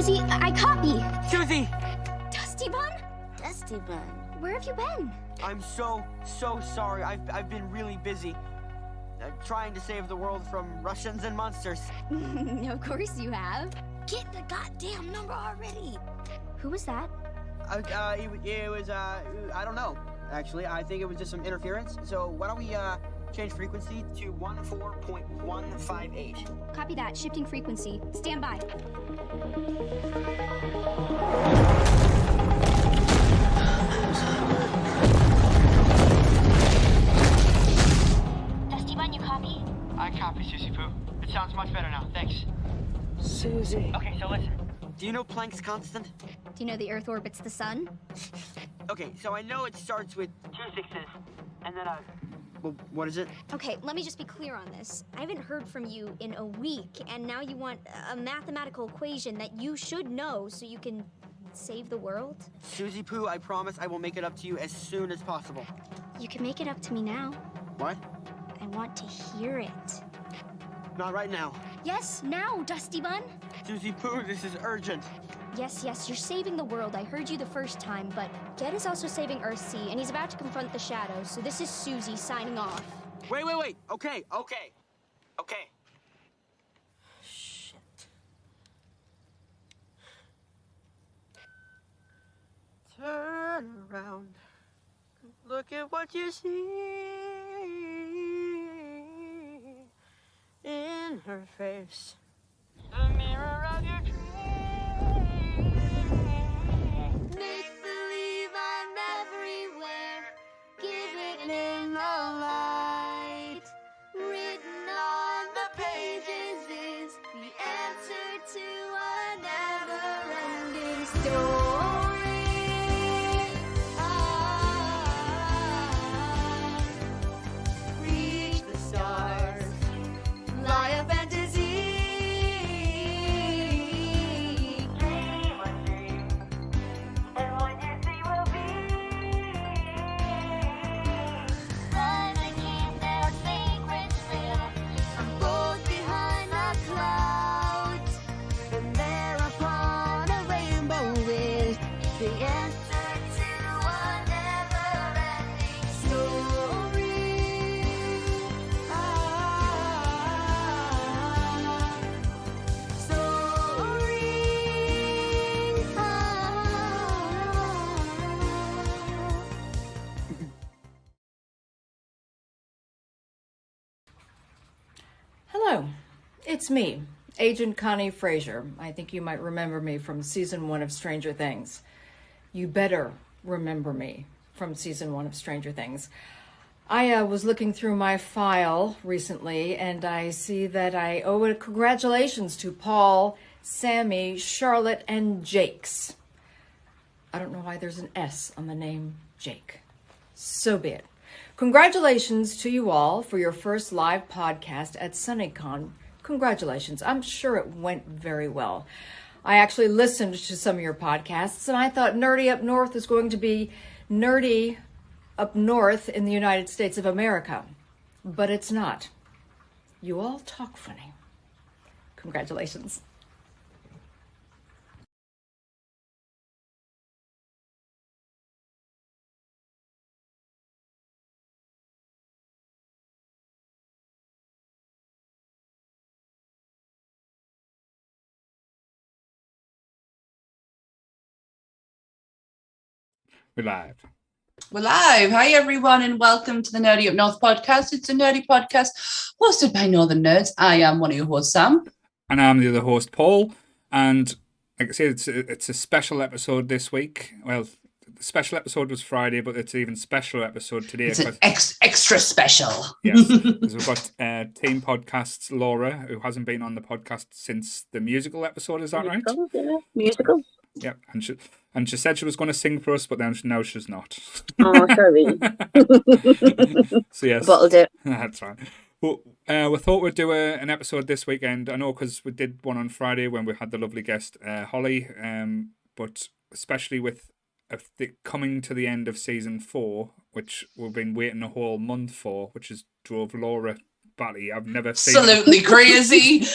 Susie, I copy. Susie! Dusty Bun? Dusty Bun. Where have you been? I'm so sorry. I've been really busy. Trying to save the world from Russians and monsters. Of course you have. Get the goddamn number already. Who was that? It was, I don't know, actually. I think it was just some interference. So why don't we, change frequency to 14.158. Copy that. Shifting frequency. Stand by. Dusty Bun, you copy? I copy, Susie Poo. It sounds much better now. Thanks. Susie. Okay, so listen. Do you know Planck's constant? Do you know the Earth orbits the sun? Okay, so I know it starts with 2 sixes, and then well, what is it? Okay, let me just be clear on this. I haven't heard from you in a week, and now you want a mathematical equation that you should know so you can save the world? Susie Poo, I promise I will make it up to you as soon as possible. You can make it up to me now. What? I want to hear it. Not right now. Yes, now, Dusty Bun. Susie Poo, this is urgent. Yes, you're saving the world. I heard you the first time, but Ged is also saving Earthsea, and he's about to confront the shadows, so this is Susie signing off. Wait. Okay. Shit. Turn around. Look at what you see in her face. The mirror of your dreams. Make believe I'm everywhere. Giving In the light. written on the pages is the answer to a never-ending story. Reach the stars. Fly a fantasy. Dream a dream. And what you see will be. Run against their sacred trail. I'm bold behind the clouds. And there upon a rainbow is The answer to a never-ending story. Hello, it's me, Agent Connie Fraser. I think you might remember me from season 1 of Stranger Things. You better remember me from season 1 of Stranger Things. I was looking through my file recently, and I see that I owe a congratulations to Paul, Sammy, Charlotte, and Jakes. I don't know why there's an S on the name Jake. So be it. Congratulations to you all for your first live podcast at SunnyCon. Congratulations. I'm sure it went very well. I actually listened to some of your podcasts, and I thought Nerdy Up North was going to be nerdy up north in the United States of America. But it's not. You all talk funny. Congratulations. We're live. We're live. Hi, everyone, and welcome to the Nerdy Up North podcast. It's a nerdy podcast hosted by Northern Nerds. I am one of your hosts, Sam. And I'm the other host, Paul. And like I said, it's a special episode this week. Well, the special episode was Friday, but it's an even special episode today. It's an extra special. Yes, because we've got Team Podcasts Laura, who hasn't been on the podcast since the musical episode. Is that right? Musical. Yep. And she said she was going to sing for us, but then now she's not. Oh, sorry. So yes, Bottled it. that's right. Well, we thought we'd do an episode this weekend. I know because we did one on Friday when we had the lovely guest Holly, but especially with coming to the end of season 4, which we've been waiting a whole month for, which has drove Laura batty I've never seen. Absolutely crazy.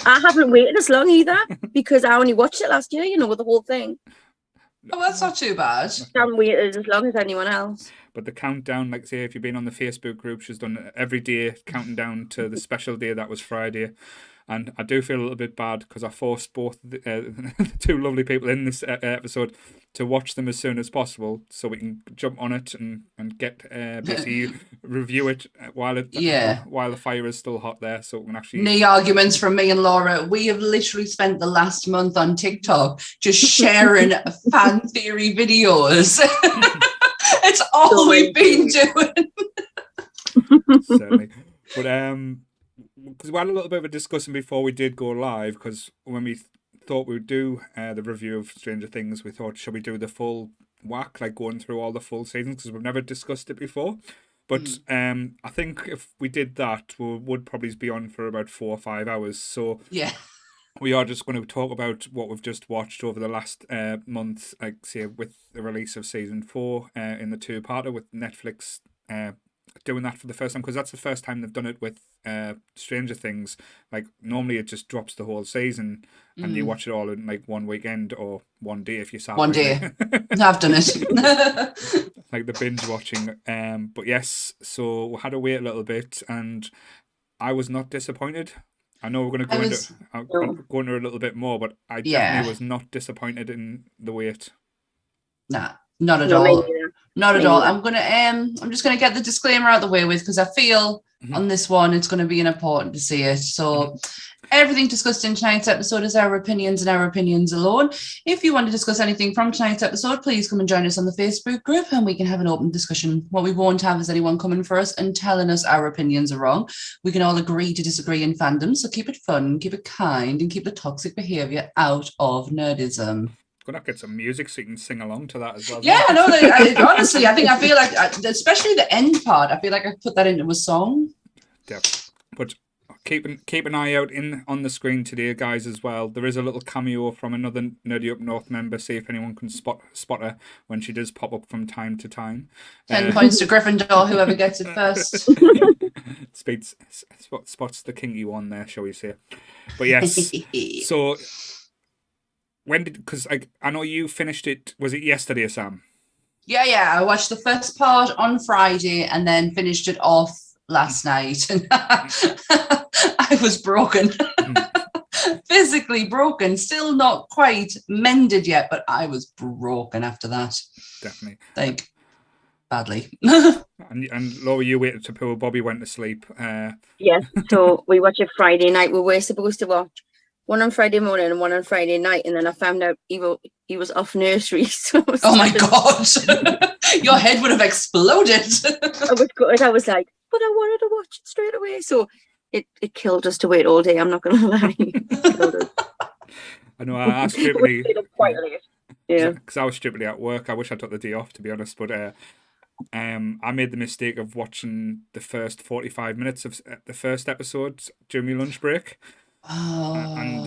I haven't waited as long either because I only watched it last year, with the whole thing. Oh, that's not too bad. I haven't waited as long as anyone else. But the countdown, like say, if you've been on the Facebook group, she's done it every day, counting down to the special day that was Friday. And I do feel a little bit bad because I forced both the two lovely people in this episode to watch them as soon as possible so we can jump on it and get basically review it while the fire is still hot there, so we can actually... Knee arguments from me and Laura. We have literally spent the last month on TikTok just sharing fan theory videos. It's all we've been doing. Certainly. But because we had a little bit of a discussion before we did go live, because when we thought we would do the review of Stranger Things, we thought, should we do the full whack, like going through all the full seasons, because we've never discussed it before. But I think if we did that, we would probably be on for about 4 or 5 hours. So yeah, we are just going to talk about what we've just watched over the last month, like say with the release of season 4 in the 2-parter, with Netflix doing that for the first time, because that's the first time they've done it with Stranger Things. Like normally it just drops the whole season and you watch it all in like one weekend or one day if you Saturday. One day. I've done it. Like the binge watching. But yes, so we had to wait a little bit and I was not disappointed. I know we're going to go into a little bit more, but I definitely was not disappointed in the wait. Nah, not at all. Not at all. I'm just gonna get the disclaimer out of the way with, because I feel on this one it's going to be important to see it. So everything discussed in tonight's episode is our opinions and our opinions alone. If you want to discuss anything from tonight's episode, please come and join us on the Facebook group and we can have an open discussion. What we won't have is anyone coming for us and telling us our opinions are wrong. We can all agree to disagree in fandom, so keep it fun, keep it kind, and keep the toxic behaviour out of nerdism. Gonna get some music so you can sing along to that as well. Yeah, no, honestly, I feel like, especially the end part, I feel like I put that into a song. Yeah, but keep an eye out on the screen today, guys, as well. There is a little cameo from another Nerdy Up North member. See if anyone can spot her when she does pop up from time to time. 10 points to Gryffindor, whoever gets it first. Spots the kinky one there, shall we say? But yes, so. Because I know you finished it, was it yesterday, Sam? Yeah, I watched the first part on Friday and then finished it off last night. And I was broken. Physically broken, still not quite mended yet, but I was broken after that. Definitely. Like, badly. And Laura, you waited till poor Bobby went to sleep. Yeah, so we watched it Friday night. We were supposed to watch one on Friday morning and one on Friday night, and then I found out he was off nursery. So oh my God. Your head would have exploded. I was good. I was like, but I wanted to watch it straight away. So it killed us to wait all day, I'm not going to lie. I know, I asked stupidly. Quite late. Yeah. Because I was stupidly at work. I wish I took the day off, to be honest, but I made the mistake of watching the first 45 minutes of the first episode during my lunch break. Oh.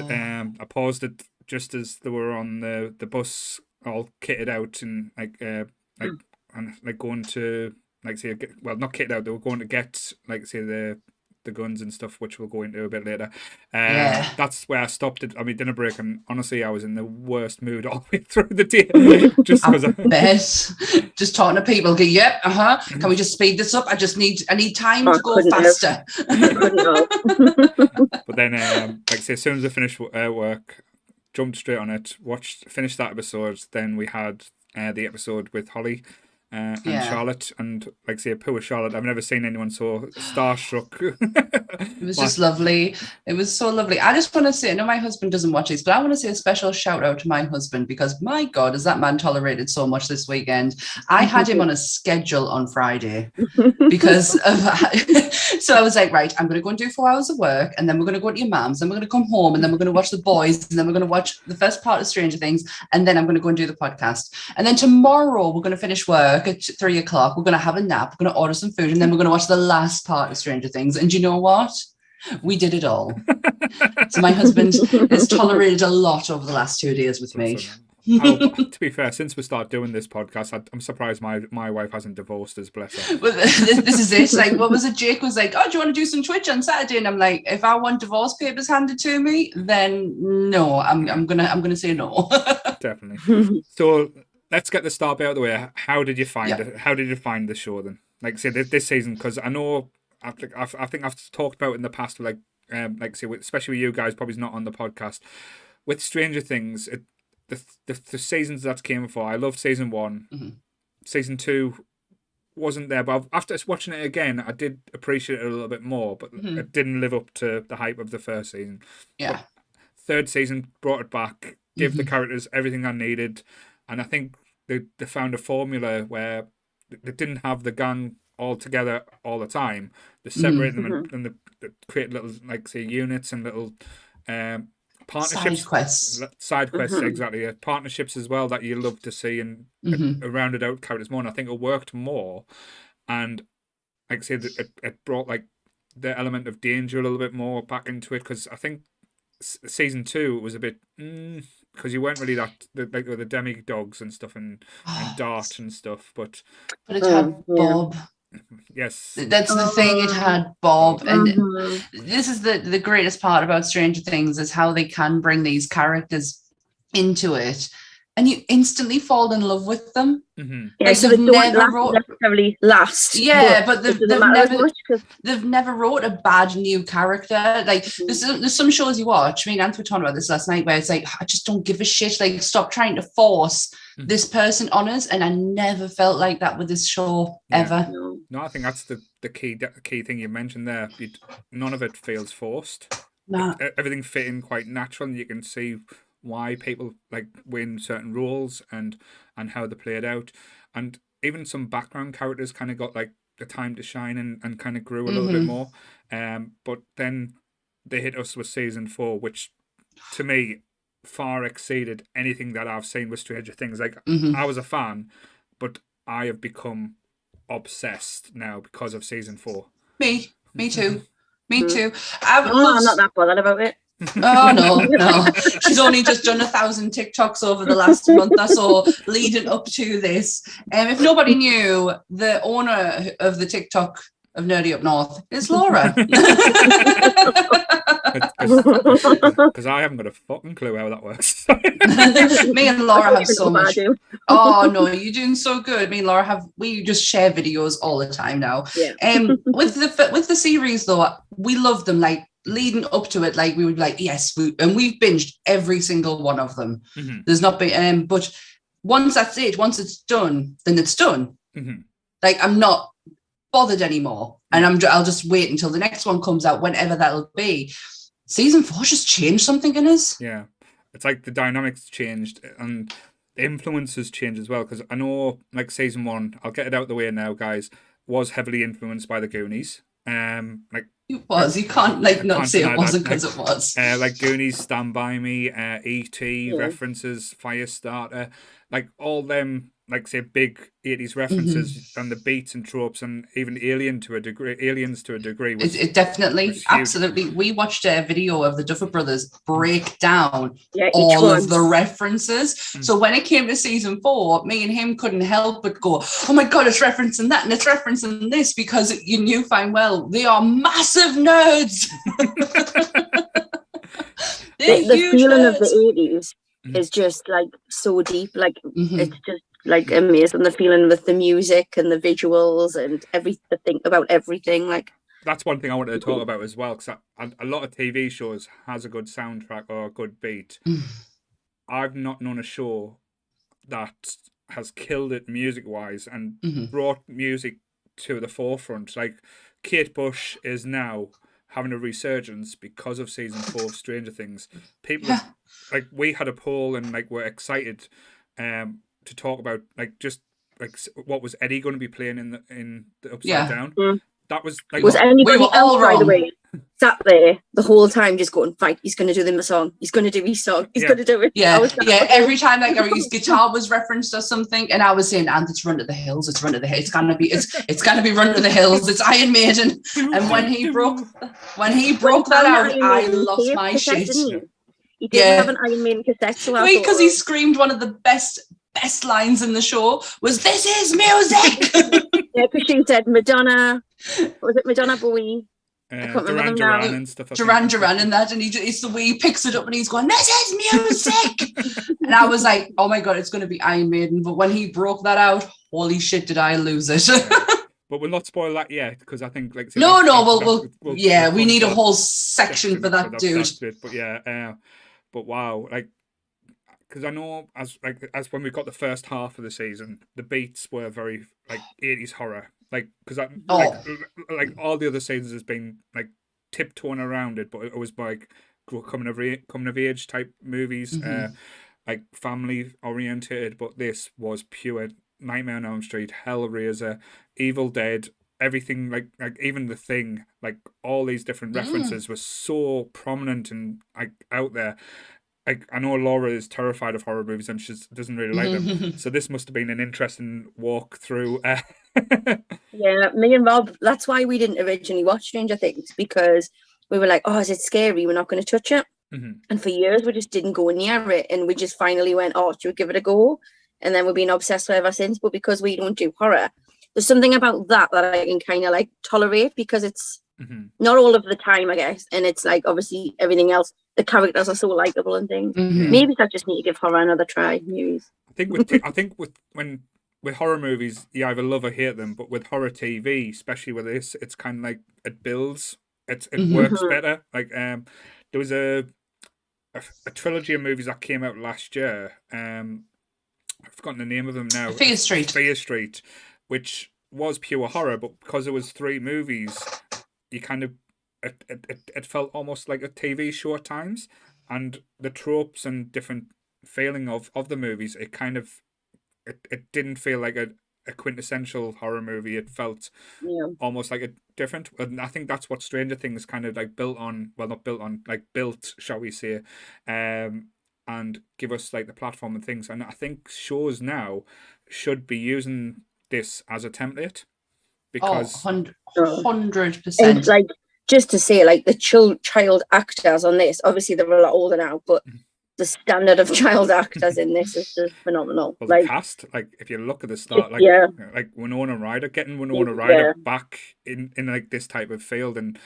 And I paused it just as they were on the bus, all kitted out and going to say, well, not kitted out. They were going to get the guns and stuff, which we'll go into a bit later. That's where I stopped it on my dinner break, and honestly, I was in the worst mood all the way through the day. Just just talking to people. Go, yep, Can we just speed this up? I need time to go faster. But then, as soon as I finished work, jumped straight on it, finished that episode. Then we had the episode with Holly. And Charlotte, and poor Charlotte, I've never seen anyone so starstruck. It was just lovely. It was so lovely. I just want to say, I know my husband doesn't watch these, but I want to say a special shout out to my husband, because my God, has that man tolerated so much this weekend. I had him on a schedule on Friday because of so I was like, right, I'm going to go and do 4 hours of work, and then we're going to go to your mum's, and we're going to come home, and then we're going to watch The Boys, and then we're going to watch the first part of Stranger Things, and then I'm going to go and do the podcast. And then tomorrow we're going to finish work at 3 o'clock. We're going to have a nap. We're going to order some food, and then we're going to watch the last part of Stranger Things. And you know what? We did it all. So my husband has tolerated a lot over the last 2 days with me. To be fair, since we started doing this podcast, I'm surprised my wife hasn't divorced us, bless her. But this is it. Like, what was it? Jake was like, "Oh, do you want to do some Twitch on Saturday?" And I'm like, "If I want divorce papers handed to me, then no, I'm gonna say no." Definitely. So let's get the start out of the way. How did you find it? How did you find the show then? Like, say this season, because I know I think I've talked about it in the past, like say, especially with you guys, probably not on the podcast. With Stranger Things, the seasons that came before, I loved season 1. Mm-hmm. Season 2 wasn't there, but after watching it again, I did appreciate it a little bit more, but it didn't live up to the hype of the first season. Yeah. But third season brought it back, gave the characters everything I needed, and I think they found a formula where they didn't have the gang all together all the time. They separated them and they create little, like, say, units and little partnerships, side quests, exactly. Partnerships as well that you love to see, and rounded out characters more. And I think it worked more, and like I said, it brought like the element of danger a little bit more back into it. Because I think season 2 was a bit because you weren't really that like the demi-dogs and stuff and Dart and stuff, but it had Bob. Yes, that's the thing. It had Bob, and this is the greatest part about Stranger Things is how they can bring these characters into it, and you instantly fall in love with them. Yeah, so they don't necessarily last. Yeah, but they've never wrote a bad new character. Like there's some shows you watch. Me and Anth were talking about this last night, where it's like, I just don't give a shit. Like, stop trying to force this person on us. And I never felt like that with this show ever. No, I think that's the key thing you mentioned there. None of it feels forced. No. Everything fit in quite natural, and you can see why people like win certain roles and how they play it out. And even some background characters kind of got like the time to shine and kind of grew a little bit more. But then they hit us with season 4, which to me far exceeded anything that I've seen with Stranger Things. Like, I was a fan, but I have become obsessed now because of season 4. Me too. Me too. I'm not that bothered about it. Oh no. She's only just done 1,000 TikToks over the last month or so leading up to this. If nobody knew, the owner of the TikTok of Nerdy Up North is Laura. Because I haven't got a fucking clue how that works. Me and Laura have so much. Oh no, you're doing so good. Me and Laura we just share videos all the time now. Yeah. With the series though, we love them. Like, leading up to it, like, we would be like, yes, and we've binged every single one of them. There's not been but once that's it, once it's done, then it's done. Like, I'm not bothered anymore, and I'll just wait until the next one comes out, whenever that'll be. Season 4 just changed something in us. Yeah, it's like the dynamics changed and the influences changed as well, because I know, like, season 1, I'll get it out the way now, guys, was heavily influenced by the Goonies. Like, it was. You can't not say it wasn't, because it was. Like Goonies, Stand By Me, E.T. references, Firestarter, like all them, like, say, big 80s references, and the beats and tropes, and even Aliens to a degree. It definitely, absolutely. We watched a video of the Duffer Brothers break down all of the references. So when it came to season 4, me and him couldn't help but go, oh my God, it's referencing that and it's referencing this, because you knew fine well they are massive nerds. The feeling of the 80s is just like so deep. Like, it's just like amazing, the feeling with the music and the visuals and everything about everything. Like, that's one thing I wanted to talk about as well, because a lot of TV shows has a good soundtrack or a good beat. I've not known a show that has killed it music wise and brought music to the forefront. Like, Kate Bush is now having a resurgence because of season 4 of Stranger Things. People like, we had a poll and like we're excited to talk about, like, just like what was Eddie going to be playing in the Upside Down. That was like, was anybody else, by the way, sat there the whole time just going, right, he's going to do them a song, he's going to do his song, he's going to do it. Every time, like, his guitar was referenced or something, and I was saying, and it's Run to the Hills, it's gonna be Run to the Hills, it's Iron Maiden. And when he broke that out, I lost my shit. He did have an Iron Maiden cassette, so I thought, because he screamed one of the best lines in the show was "This is music." yeah, because she said Madonna. Was it Madonna Bowie? I can't remember Duran them now. and stuff. Duran and that, and it's the way he picks it up and he's going, "This is music." And I was like, "Oh my god, it's going to be Iron Maiden." But when he broke that out, holy shit, did I lose it? But we'll not spoil that yet, because I think like we'll we need a whole section for that dude. But yeah, but wow, like, because I know as when we got the first half of the season, the beats were very like 80s horror, like because like all the other seasons has been like tiptoeing around it, but it was like coming of age type movies, like family orientated. But this was pure Nightmare on Elm Street, Hellraiser, Evil Dead, everything like even The Thing, like all these different references were so prominent and like out there. Like, I know Laura is terrified of horror movies and she doesn't really like them, so this must have been an interesting walk through. Yeah, me and Rob, that's why we didn't originally watch Stranger Things, because we were like, oh, is it scary? We're not going to touch it. And for years we just didn't go near it, and we just finally went, oh, should we give it a go? And then we've been obsessed with it ever since. But because we don't do horror, there's something about that I can kind of like tolerate, because it's not all of the time, I guess. And it's like, obviously, everything else, the characters are so likable and things. Maybe I just need to give horror another try. Movies. I think with horror movies, you either love or hate them. But with horror TV, especially with this, it's kind of like it builds. It works better. Like there was a trilogy of movies that came out last year. I've forgotten the name of them now. Fear Street, which was pure horror, but because it was 3 movies, you kind of it felt almost like a TV show at times, and the tropes and different feeling of the movies, it kind of it didn't feel like a quintessential horror movie. It felt almost like a different, and I think that's what Stranger Things kind of like built, shall we say, and give us like the platform and things. And I think shows now should be using this as a template, because 100%. And like, just to say, like the child actors on this, obviously they're a lot older now, but the standard of child actors in this is just phenomenal. Well, like the cast, like if you look at the start, like like Winona Ryder, getting Winona Ryder back in like this type of field, and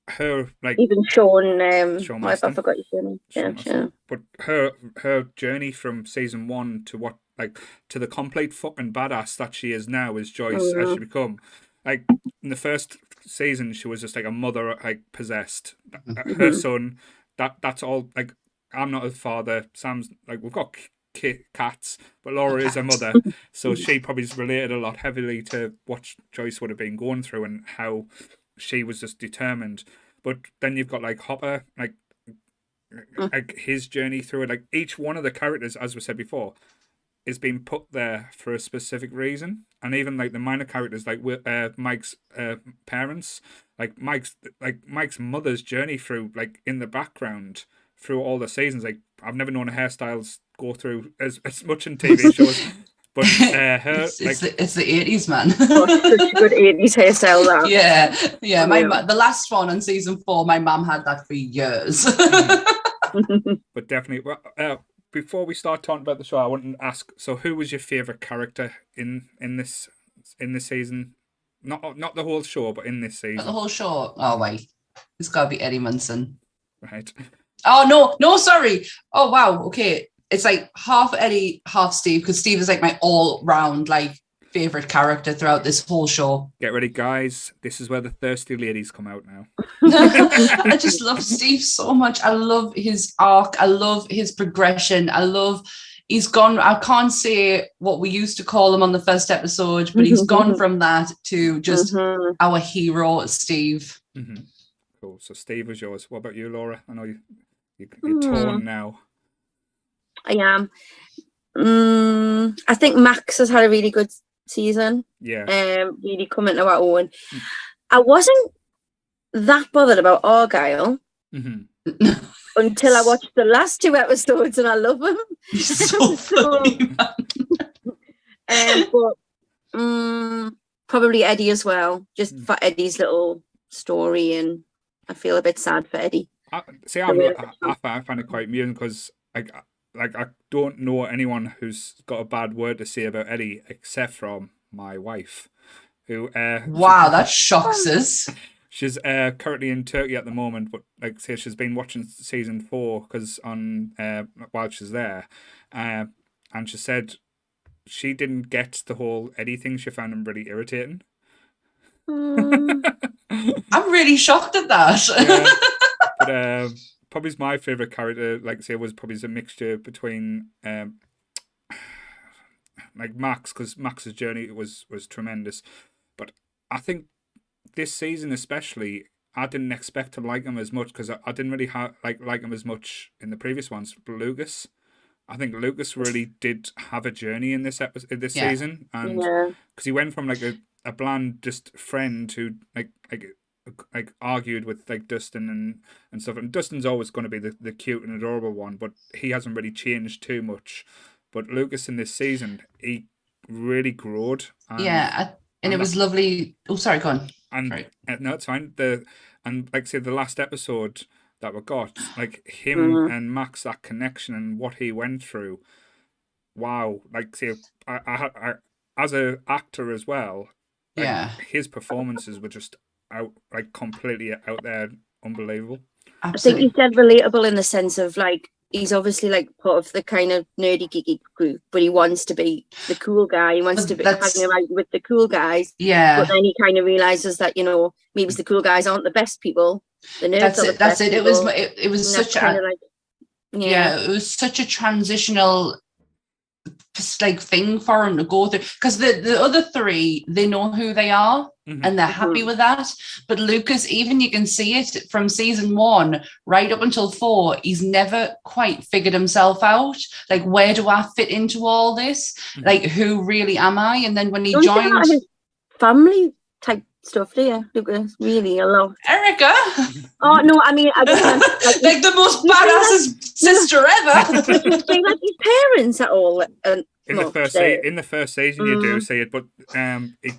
her like even Sean I forgot your name. But her journey from season 1 to what, like, to the complete fucking badass that she is now as Joyce, as she become. Like in the first season, she was just like a mother, like possessed. Her son, that's all. Like, I'm not a father. Sam's like, we've got cats, but Laura is a mother, so she probably related a lot heavily to what Joyce would have been going through and how she was just determined. But then you've got like Hopper, like his journey through it. Like each one of the characters, as we said before, is being put there for a specific reason. And even like the minor characters, like Mike's parents, like Mike's mother's journey through, like in the background through all the seasons. Like I've never known a hairstyles go through as much in TV shows. But it's the 80s, man. Such a good 80s hairstyle. That. Yeah. The last one on season 4, my mum had that for years. But definitely, before we start talking about the show, I want to ask: so, who was your favorite character in this season? Not the whole show, but in this season. Not the whole show. Oh wait, it's got to be Eddie Munson. Right. Oh no, sorry. Oh wow. Okay. It's like half Eddie, half Steve, because Steve is like my all-round like favorite character throughout this whole show. Get ready, guys. This is where the thirsty ladies come out now. I just love Steve so much. I love his arc. I love his progression. He's gone. I can't say what we used to call him on the first episode, but he's gone from that to just our hero, Steve. Cool. So Steve was yours. What about you, Laura? I know you're torn now. I am. I think Max has had a really good season. Yeah. Really coming to our own. I wasn't that bothered about Argyle until I watched the last 2 episodes, and I love him. He's so funny, man. But probably Eddie as well, just for Eddie's little story, and I feel a bit sad for Eddie. I find it quite amusing because I don't know anyone who's got a bad word to say about Eddie except from my wife, who Wow, that shocks us. she's currently in Turkey at the moment, but like say she's been watching season 4 because on while she's there, and she said she didn't get the whole Eddie thing. She found him really irritating. I'm really shocked at that. Yeah. But probably my favorite character, like I say, was probably a mixture between like Max, because Max's journey was tremendous. But I think this season especially, I didn't expect to like him as much because I didn't really like him as much in the previous ones. But Lucas, I think Lucas really did have a journey in this season, and because he went from like a bland just friend who like argued with like Dustin and stuff. And Dustin's always going to be the cute and adorable one, but he hasn't really changed too much. But Lucas in this season, he really growed. And it was lovely. Oh, sorry, go on. And no, it's fine. And like say the last episode that we got, like him and Max, that connection and what he went through. Wow, like say I as a actor as well. Like, his performances were just completely out there, unbelievable. Absolutely. I think you said relatable in the sense of like he's obviously like part of the kind of nerdy geeky group, but he wants to be the cool guy. He wants to be hanging around with the cool guys. Yeah. But then he kind of realizes that maybe the cool guys aren't the best people. The nerds are the best people. It was such a it was such a transitional like thing for him to go through, because the other three, they know who they are and they're happy with that. But Lucas, even you can see it from season 1 right up until 4, he's never quite figured himself out. Like, where do I fit into all this? Like, who really am I? And then when he joined his family type stuff, do you, Lucas? Really a lot. Erica. Oh no, I mean, I just like the most badass sister ever. Like his parents at all. In the first season, you do see it, but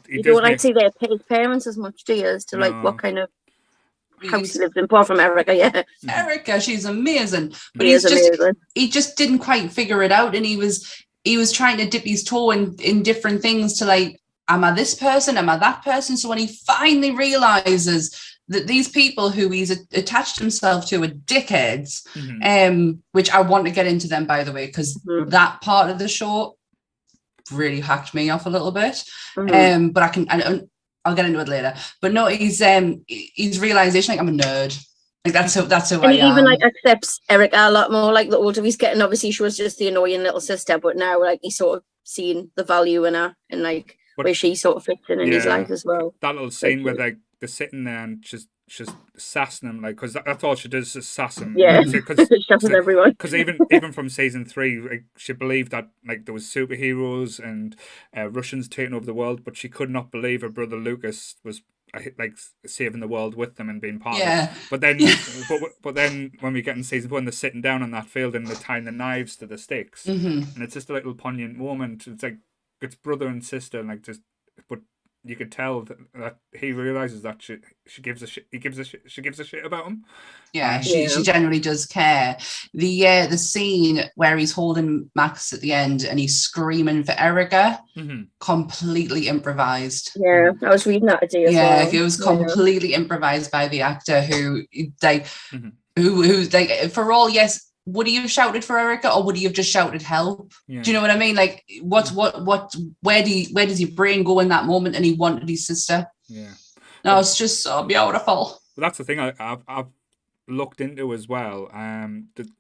you don't like see his parents as much, do you? As to like what kind of house he lived in, apart from Erica. Yeah, Erica, she's amazing, but he just didn't quite figure it out, and he was trying to dip his toe in different things to like, am I this person? Am I that person? So when he finally realizes that these people who he's attached himself to are dickheads, which I want to get into them, by the way, because that part of the show really hacked me off a little bit. But I'll get into it later. But no, his realization, like, I'm a nerd. Like that's who and he even like accepts Erica a lot more. Like the older he's getting, obviously she was just the annoying little sister, but now like he's sort of seeing the value in her and like where she sort of fits in his life as well. That little scene where they're sitting there and she's sassing him, like, because that's all she does is sass him. Yeah, sassing everyone. Because even from season 3, like, she believed that like there was superheroes and Russians taking over the world, but she could not believe her brother Lucas was like saving the world with them and being part of it. But then, but then when we get in season 1, they're sitting down on that field and they're tying the knives to the sticks, and it's just a little poignant moment. It's like it's brother and sister, and like just, but you could tell that he realizes that she gives a shit. She gives a shit about him. Yeah, she genuinely does care. The scene where he's holding Max at the end and he's screaming for Erica, completely improvised. Yeah, I was reading that today as well. Yeah, it was completely improvised by the actor who like who like, for all, yes, would he have shouted for Erica or would he have just shouted help? Yeah. Do you know what I mean? Like, where does your brain go in that moment? And he wanted his sister. Yeah. No, it's just so beautiful. But that's the thing I've looked into as well.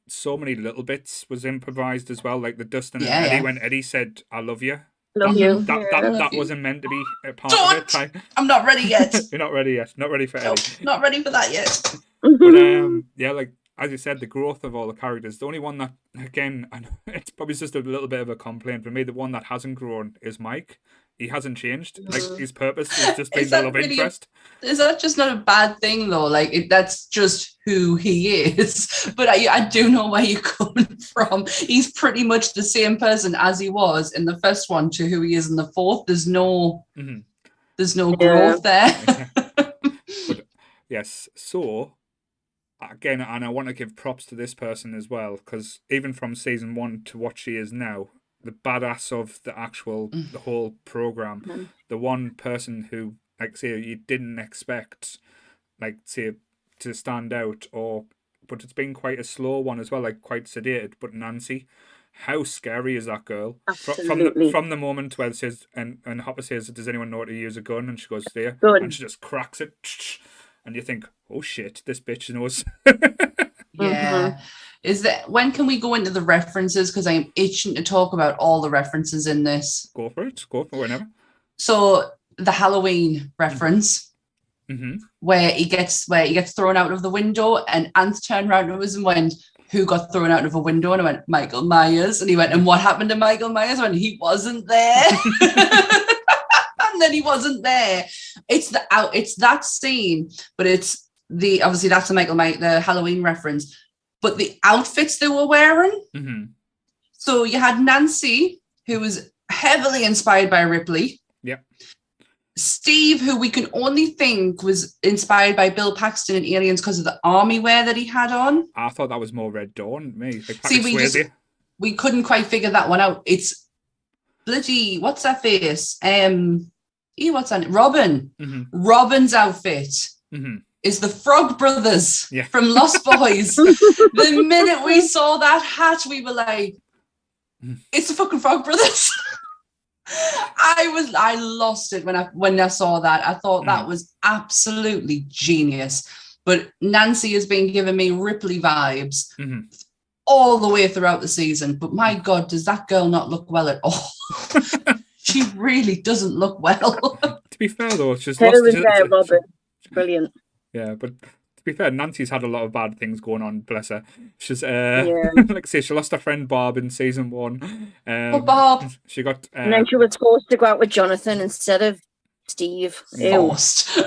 So many little bits was improvised as well, like the Dustin and Eddie when Eddie said, "I love you." Love you. That wasn't meant to be a part of it. I'm not ready yet. You're not ready yet. Not ready for Eddie. Not ready for that yet. But like, as you said, the growth of all the characters. The only one that, again, I know it's probably just a little bit of a complaint for me. The one that hasn't grown is Mike. He hasn't changed. Like, his purpose is just being the love interest. Is that just not a bad thing though? Like, that's just who he is. But I do know where you're coming from. He's pretty much the same person as he was in the first one to who he is in the fourth. There's no growth there. But, yes. So again, and I want to give props to this person as well, because even from season 1 to what she is now, the badass of the whole program, the one person who, like, say, you didn't expect, like, say, to stand out, but it's been quite a slow one as well, like quite sedated. But Nancy, how scary is that girl? Absolutely. From the moment where it says, and Hopper says, "Does anyone know how to use a gun?" and she goes, "There," Gun. and she just cracks it, and you think, "Oh shit, this bitch knows." Yeah. Is that, when can we go into the references? Because I'm itching to talk about all the references in this. Go for it. Go for it whenever. So the Halloween reference. Mm-hmm. Where he gets thrown out of the window, and Ant turned around to us and went, "Who got thrown out of a window?" And I went, "Michael Myers." And he went, "And what happened to Michael Myers?" When he wasn't there. And then he wasn't there. It's that scene, but it's obviously that's the Halloween reference, but the outfits they were wearing. Mm-hmm. So you had Nancy, who was heavily inspired by Ripley. Yep. Steve, who we can only think was inspired by Bill Paxton in Aliens because of the army wear that he had on. I thought that was more Red Dawn. Me, like See, we couldn't quite figure that one out. It's bloody, what's that face? What's that? Robin. Mm-hmm. Robin's outfit is the Frog Brothers from Lost Boys. The minute we saw that hat, we were like, "It's the fucking Frog Brothers." I lost it when I saw that. I thought that was absolutely genius. But Nancy has been giving me Ripley vibes all the way throughout the season. But my God, does that girl not look well at all? She really doesn't look well. To be fair, though, she's Her lost. and there, Robert. Brilliant. Yeah, but to be fair, Nancy's had a lot of bad things going on. Bless her. She's like I say, she lost her friend Bob in season 1. Bob. She got. And then she was forced to go out with Jonathan instead of Steve. Forced. They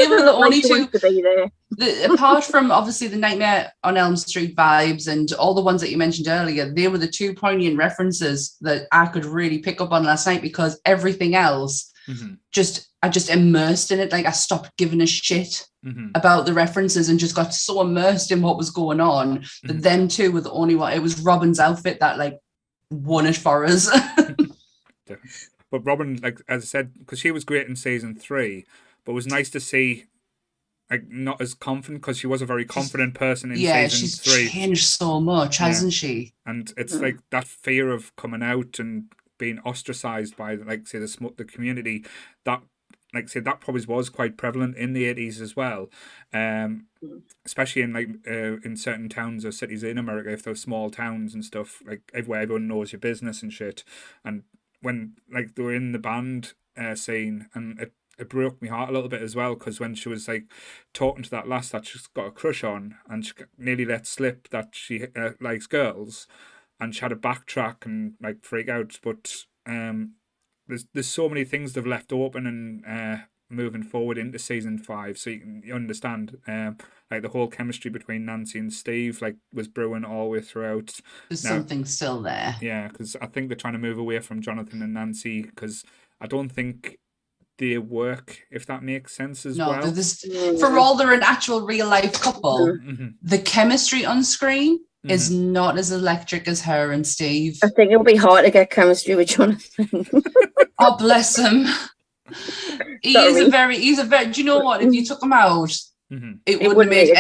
were the only two. To be there. Apart from obviously the Nightmare on Elm Street vibes and all the ones that you mentioned earlier, they were the two poignant references that I could really pick up on last night, because everything else I just immersed in it. Like, I stopped giving a shit about the references and just got so immersed in what was going on that them two were the only one. It was Robin's outfit that like won it for us. But Robin, like as I said, because she was great in season 3, but it was nice to see, like, not as confident, because she was a very confident person in season 3. She's changed so much, hasn't she? And it's like that fear of coming out and being ostracized by, like, say, the community, that, like, say, that probably was quite prevalent in the 80s as well, especially in like in certain towns or cities in America, if they're small towns and stuff, like everywhere everyone knows your business and shit. And when, like, they were in the band scene, and it broke my heart a little bit as well, because when she was like talking to that lass that she's got a crush on, and she nearly let slip that she likes girls, and she had to backtrack and like freak out. But there's so many things they've left open and moving forward into season 5, so you understand like the whole chemistry between Nancy and Steve like was brewing all the way throughout. There's something still there. Yeah, because I think they're trying to move away from Jonathan and Nancy, because I don't think they work, if that makes sense as well. For all they're an actual real life couple, the chemistry on screen is not as electric as her and Steve. I think it'll be hard to get chemistry with Jonathan. Oh, bless him. He's a very, do you know what? If you took him out, it wouldn't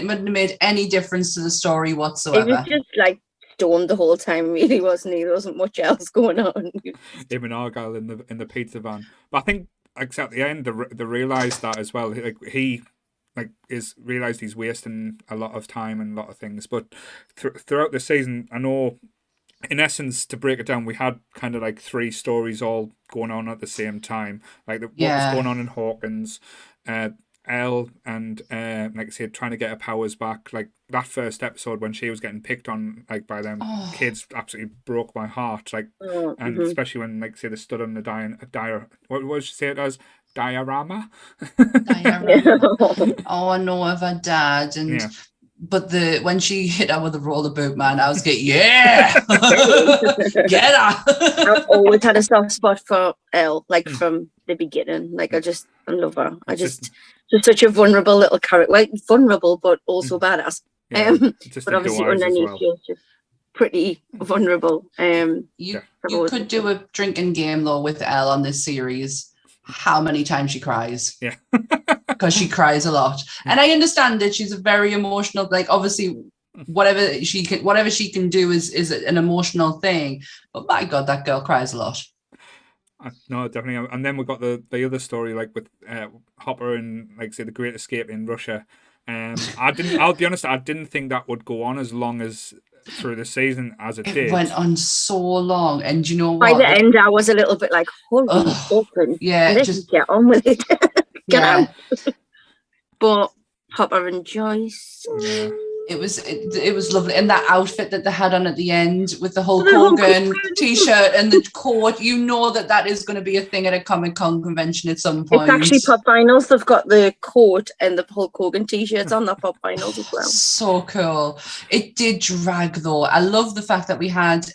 have made any difference to the story whatsoever. It was just like Storm the whole time, really, wasn't he? There wasn't much else going on. Him and Argyle in the pizza van. But I think, like, at the end, they realised that as well. Like, he realised he's wasting a lot of time and a lot of things. But throughout the season, I know, in essence, to break it down, we had kind of like 3 stories all going on at the same time. Like what was going on in Hawkins, Elle, and like I said, trying to get her powers back. Like that first episode when she was getting picked on like by them kids absolutely broke my heart. Like, and especially when, like, say, they stood on the what did she say it as? Diorama. Oh, I know of her dad, and but when she hit her with the roller boot, man, I was getting get her. I've always had a soft spot for Elle, like from the beginning. Like I love her. just such a vulnerable little character. Well, vulnerable, but also badass. Yeah, just But the obviously doors as underneath well. she's just pretty vulnerable. You could do a drinking game though with Elle on this series. How many times she cries? Yeah. Because she cries a lot. And I understand that she's a very emotional, like obviously whatever she can do is an emotional thing. But my God, that girl cries a lot. No, definitely. And then we've got the other story, like with Hopper and, like, say, the Great Escape in Russia. I'll be honest, I didn't think that would go on as long as through the season as it did. It went on so long, and you know what? By the end, I was a little bit like, holy fucking, yeah, let's just get on with it. Get yeah. out. But Hopper and Joyce. Yeah. It was lovely, and that outfit that they had on at the end with the Hulk Hogan t-shirt and the coat, you know that is going to be a thing at a Comic-Con convention at some point. It's actually Pop Vinyls. They've got the coat and the Hulk Hogan t-shirts on the Pop Vinyls as well. So cool. It did drag though. I love the fact that we had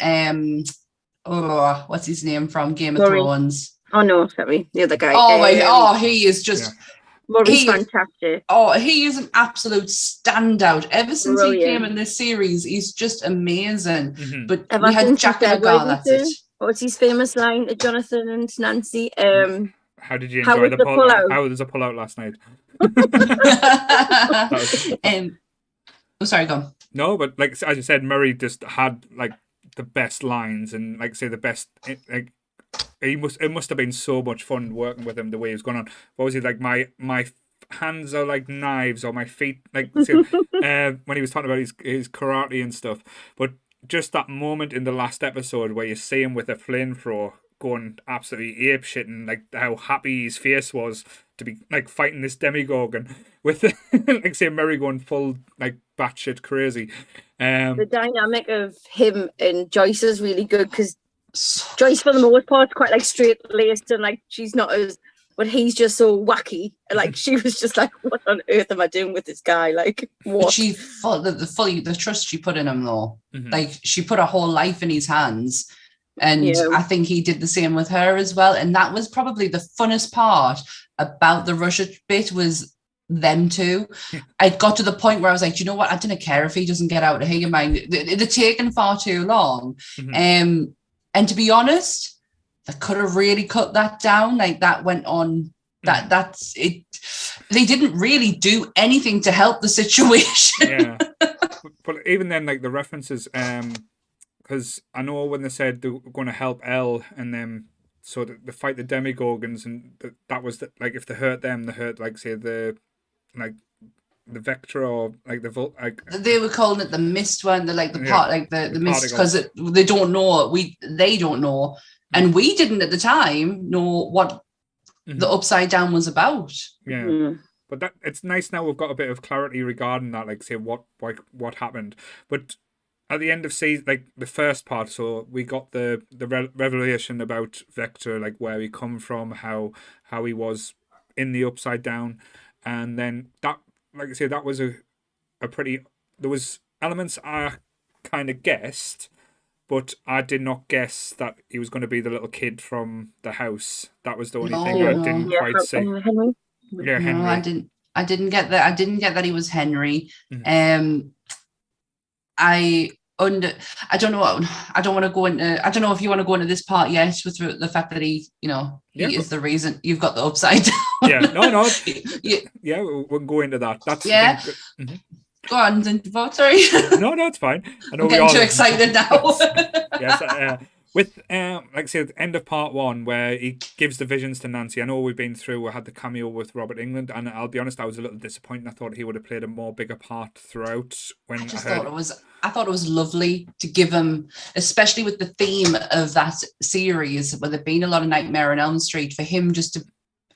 what's his name from Game of Thrones? Oh no, sorry, the other guy. He is just. Yeah. Murray's fantastic. He is an absolute standout. Ever since he came in this series, he's just amazing. Mm-hmm. But we had Jack and Agar, that's it. What's his famous line to Jonathan and Nancy? How did you enjoy the pull-out? How was the pull-out last night? Sorry, go on. No, but like as you said, Murray just had like the best lines and like say the best like. It must have been so much fun working with him the way he was going on. What was he like? My hands are like knives, or my feet like when he was talking about his karate and stuff. But just that moment in the last episode where you see him with a flamethrower going absolutely apeshit, and like how happy his face was to be like fighting this demigorgon with like say Murray going full like batshit crazy. The dynamic of him and Joyce is really good because Joyce, for the most part, is quite like straight laced and like she's not as, but he's just so wacky. Like she was just like, what on earth am I doing with this guy? Like what? She the trust she put in him though. Mm-hmm. Like she put her whole life in his hands, and I think he did the same with her as well. And that was probably the funnest part about the Russia bit was them two. I got to the point where I was like, you know what? I don't care if he doesn't get out of here. Mind, they're taking far too long. Mm-hmm. And to be honest, they could have really cut that down. Like that went on. That's it. They didn't really do anything to help the situation. Yeah, but even then, like the references, because I know when they said they were going to help Elle and them, so that they fight the demigorgons, and that was like if they hurt them, they hurt like say the Vector or like the like they were calling it the mist one, the part like the mist because they don't know they don't know, and we didn't at the time know what the upside down was about. Yeah, but that it's nice now we've got a bit of clarity regarding that, like say what happened. But at the end of season, like the first part, so we got the revelation about Vector, like where he come from, how he was in the upside down, and then that. Like I say, that was a pretty. There was elements I kind of guessed, but I did not guess that he was going to be the little kid from the house. That was the only thing I didn't quite see. Henry. Yeah, Henry. No, I didn't get that. I didn't get that he was Henry. Mm-hmm. I don't know. I don't want to go into. I don't know if you want to go into this part yet with the fact that he is the reason you've got the upside down. Yeah, no. Yeah, we'll go into that. That's Mm-hmm. Go on, then. Sorry. No, it's fine. I know I'm getting too excited now. Yes, with like I said, end of part one where he gives the visions to Nancy. I know we had the cameo with Robert Englund, and I'll be honest, I was a little disappointed. I thought he would have played a more bigger part throughout. I thought it was lovely to give him, especially with the theme of that series, where there'd been a lot of Nightmare on Elm Street, for him just to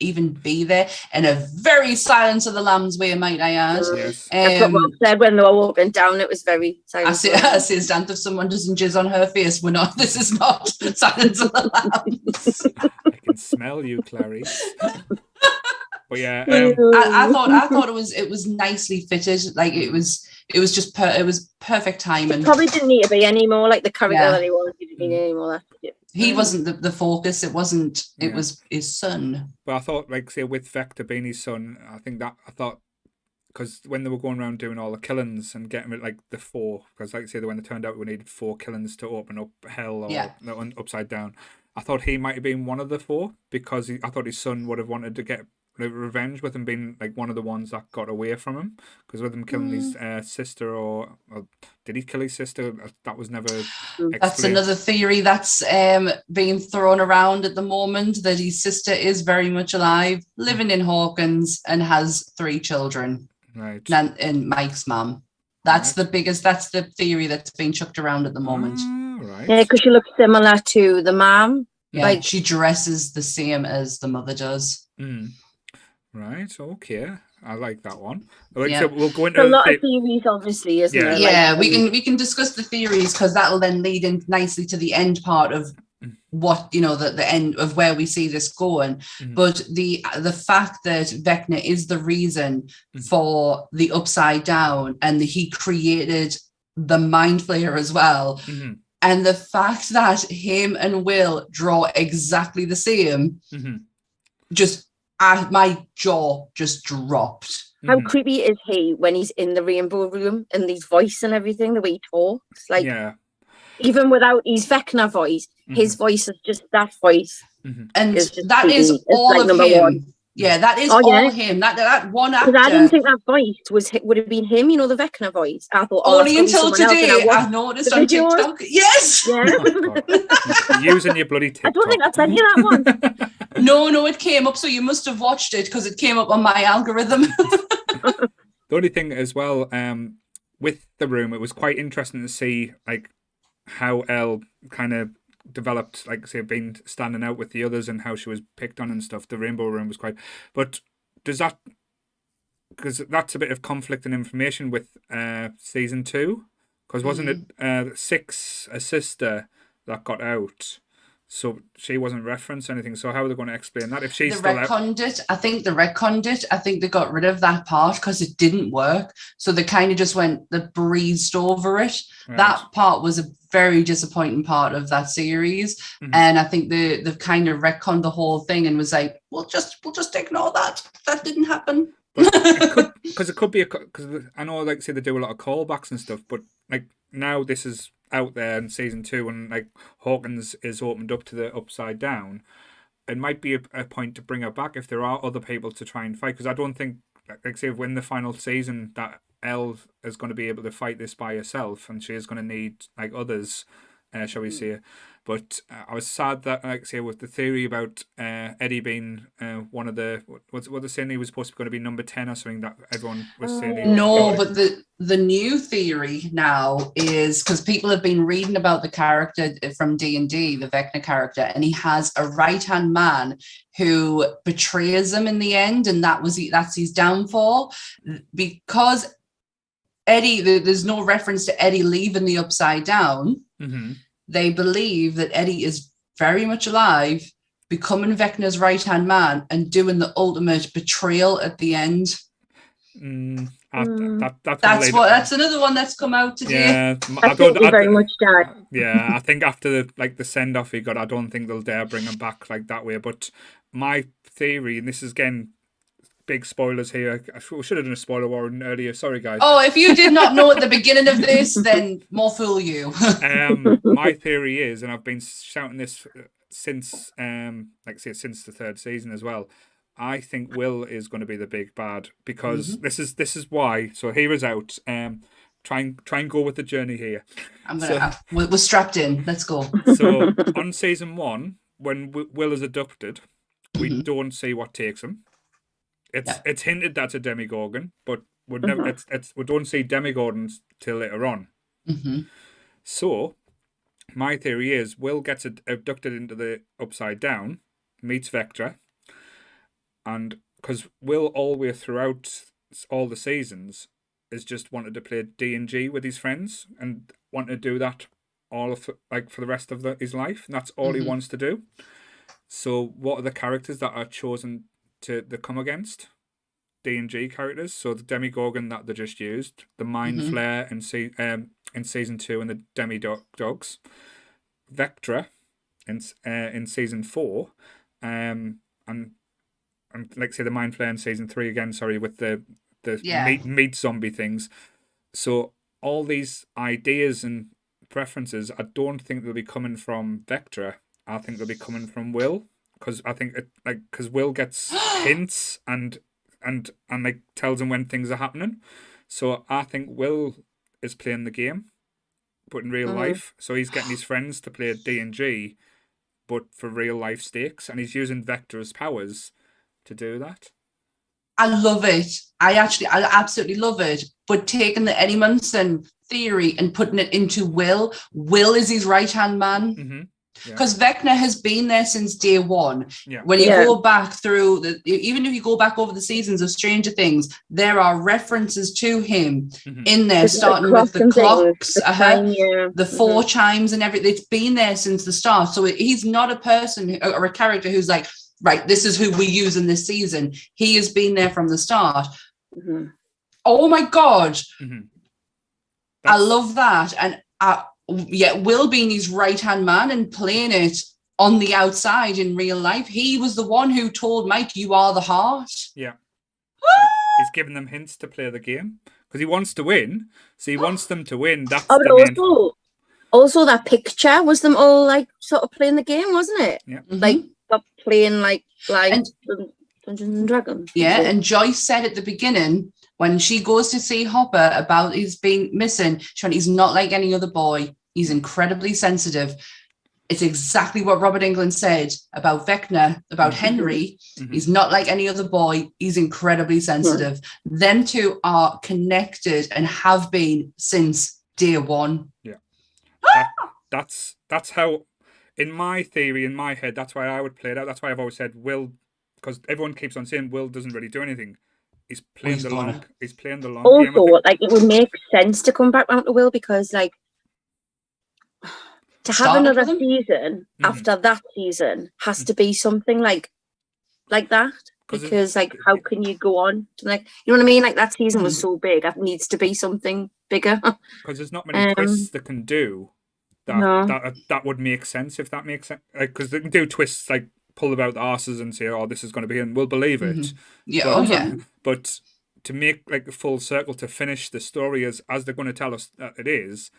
even be there in a very Silence of the Lambs way, might I add. Yes. That's what Rob said when they were walking down. It was very silent. I say, Stan, if someone doesn't jizz on her face, this is not Silence of the Lambs. I can smell you, Clarice. But yeah, I thought it was nicely fitted. Like it was just it was perfect timing. It probably didn't need to be any more like the character that he was. need any more. He wasn't the focus. It wasn't. It Yeah. was his son. But I thought, like, say, with Vector being his son, I thought, because when they were going around doing all the killings and getting rid, like, the 4, because, like, say, when they turned out we needed 4 killings to open up hell or the upside down, I thought he might have been one of the 4, because I thought his son would have wanted to get revenge with him being, like, one of the ones that got away from him, because with him killing his sister, or did he kill his sister? That was never explained. That's another theory that's being thrown around at the moment, that his sister is very much alive, living in Hawkins, and has 3 children. Right. And Mike's mum. That's the theory that's being chucked around at the moment. Right. Yeah, because she looks similar to the mom. Yeah, Like, she dresses the same as the mother does. Right, okay. I like that one. Like, Yeah. so we'll go into a lot of theories, obviously, isn't Yeah. there? Yeah, Like, we can discuss the theories, because that'll then lead in nicely to the end part of what, you know, the end of where we see this going. But the fact that Vecna is the reason for the upside down, and that he created the mind flayer as well, and the fact that him and Will draw exactly the same, just my jaw just dropped. how creepy is he when he's in the rainbow room and his voice and everything, the way he talks? Like, yeah. even without his Vecna voice, his voice is just that voice. And It's just that is creepy. It's all like of number him. one. Yeah, that is Oh, yeah. all him. That one actor. Because I didn't think that voice would have been him, you know, the Vecna voice. I thought, Only that's until gotta be someone else, and today, I watched noticed the on videos. TikTok. Yes. Yeah. Oh, God. You're using your bloody TikTok. I don't think I sent you that one. No, it came up. So you must have watched it, because it came up on my algorithm. The only thing as well, with the room, it was quite interesting to see, like, how Elle kind of developed, like, say, being standing out with the others and how she was picked on and stuff. The rainbow room was quite, but does that, because that's a bit of conflict and information with season 2, because wasn't it 6, a sister, that got out, so she wasn't referenced or anything? So how are they going to explain that if she's The still out? retconned it. I think they got rid of that part because it didn't work. So they kind of just they breezed over it. Right. That part was a very disappointing part of that series. And I think they've kind of retconned the whole thing and was like, we'll just ignore that. That didn't happen. Because it could be because I know, like, say, they do a lot of callbacks and stuff, but, like, now this is out there in season 2, and, like, Hawkins is opened up to the upside down. It might be a point to bring her back if there are other people to try and fight, because I don't think, like, say, when the final season, that Elle is going to be able to fight this by herself, and she is going to need, like, others, shall we say. But I was sad that, like, say, with the theory about Eddie being one of the, what they're saying, he was supposed to be going to be number 10 or something, that everyone was saying. No, but the new theory now is, because people have been reading about the character from D&D, the Vecna character, and he has a right-hand man who betrays him in the end, and that's his downfall. Because Eddie, there's no reference to Eddie leaving the upside down. They believe that Eddie is very much alive, becoming Vecna's right-hand man and doing the ultimate betrayal at the end. That's another one that's come out today. Yeah, I think he very much died. Yeah, I think after the send off he got, I don't think they'll dare bring him back like that way. But my theory, and this is again big spoilers here. We should have done a spoiler warning earlier. Sorry, guys. Oh, if you did not know at the beginning of this, then more fool you. My theory is, and I've been shouting this since, since the 3rd season as well. I think Will is going to be the big bad, because this is why. So here is out. Try and go with the journey here. We're strapped in. Let's go. So on season 1, when Will is abducted, we don't see what takes him. It's hinted that's a Demogorgon, but we never we don't see Demogorgons till later on. So my theory is Will gets abducted into the upside down, meets Vectra, and because Will all the way throughout all the seasons is just wanted to play D&G with his friends and wanted to do that all of for the rest of his life, and that's all he wants to do. So what are the characters that are chosen to come against? D&G characters. So the Demogorgon that they just used, the Mind Flayer in season 2, and the Demi-Dogs. Vectra in season 4, and like say the Mind Flayer in season 3 again. Sorry, with the meat zombie things. So all these ideas and preferences, I don't think they'll be coming from Vectra. I think they'll be coming from Will, because I think because Will gets hints and like tells him when things are happening. So I think Will is playing the game, but in real life. So he's getting his friends to play D&G, but for real life stakes, and he's using Vectra's powers to do that. I love it. I absolutely love it. But taking the Eddie Munson theory and putting it into Will is his right-hand man. Because Vecna has been there since day one. Yeah. When you go back through, even if you go back over the seasons of Stranger Things, there are references to him in there, starting with the clocks, the 4 chimes and everything. It's been there since the start. So he's not a person or a character who's like, right, this is who we use in this season. He has been there from the start. Oh my God. I love that. And Will being his right-hand man and playing it on the outside in real life. He was the one who told Mike, you are the heart. Yeah. He's giving them hints to play the game because he wants to win. So he wants them to win. That's also that picture was them all like sort of playing the game, wasn't it? Yeah. Like playing like Dungeons and Dragons. Yeah, and Joyce said at the beginning when she goes to see Hopper about his being missing, he's not like any other boy. He's incredibly sensitive. It's exactly what Robert Englund said about Vecna, about Henry. He's not like any other boy. He's incredibly sensitive. Them two are connected and have been since day one. Yeah. That's how, in my theory, in my head, that's why I would play it out. That's why I've always said Will, because everyone keeps on saying Will doesn't really do anything. He's playing the long game. Also, like, it would make sense to come back around to Will because, like, to have another season after that season has to be something like that. Because, like, how can you go on to, like, you know what I mean? Like, that season was so big, it needs to be something bigger. Because there's not many twists they can do that would make sense, if that makes sense. Because they can do twists like pull about the arses and say, "Oh, this is going to be," and we'll believe it. But to make like a full circle to finish the story as they're going to tell us that it is,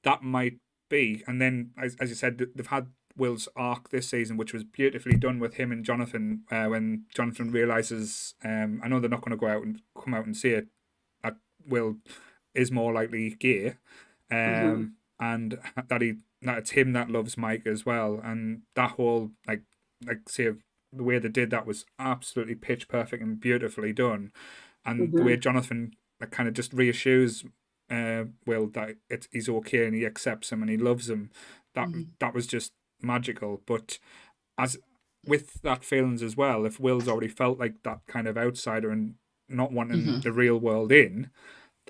that might be. And then, as you said, they've had Will's arc this season, which was beautifully done with him and Jonathan. When Jonathan realizes, I know they're not going to come out and say it, that Will is more likely gay, and that it's him that loves Mike as well, and that whole like say the way they did that was absolutely pitch perfect and beautifully done, and the way Jonathan kind of just reassures Will that he's okay and he accepts him and he loves him, that was just magical. But as with that feelings as well, if Will's already felt like that kind of outsider and not wanting the real world in,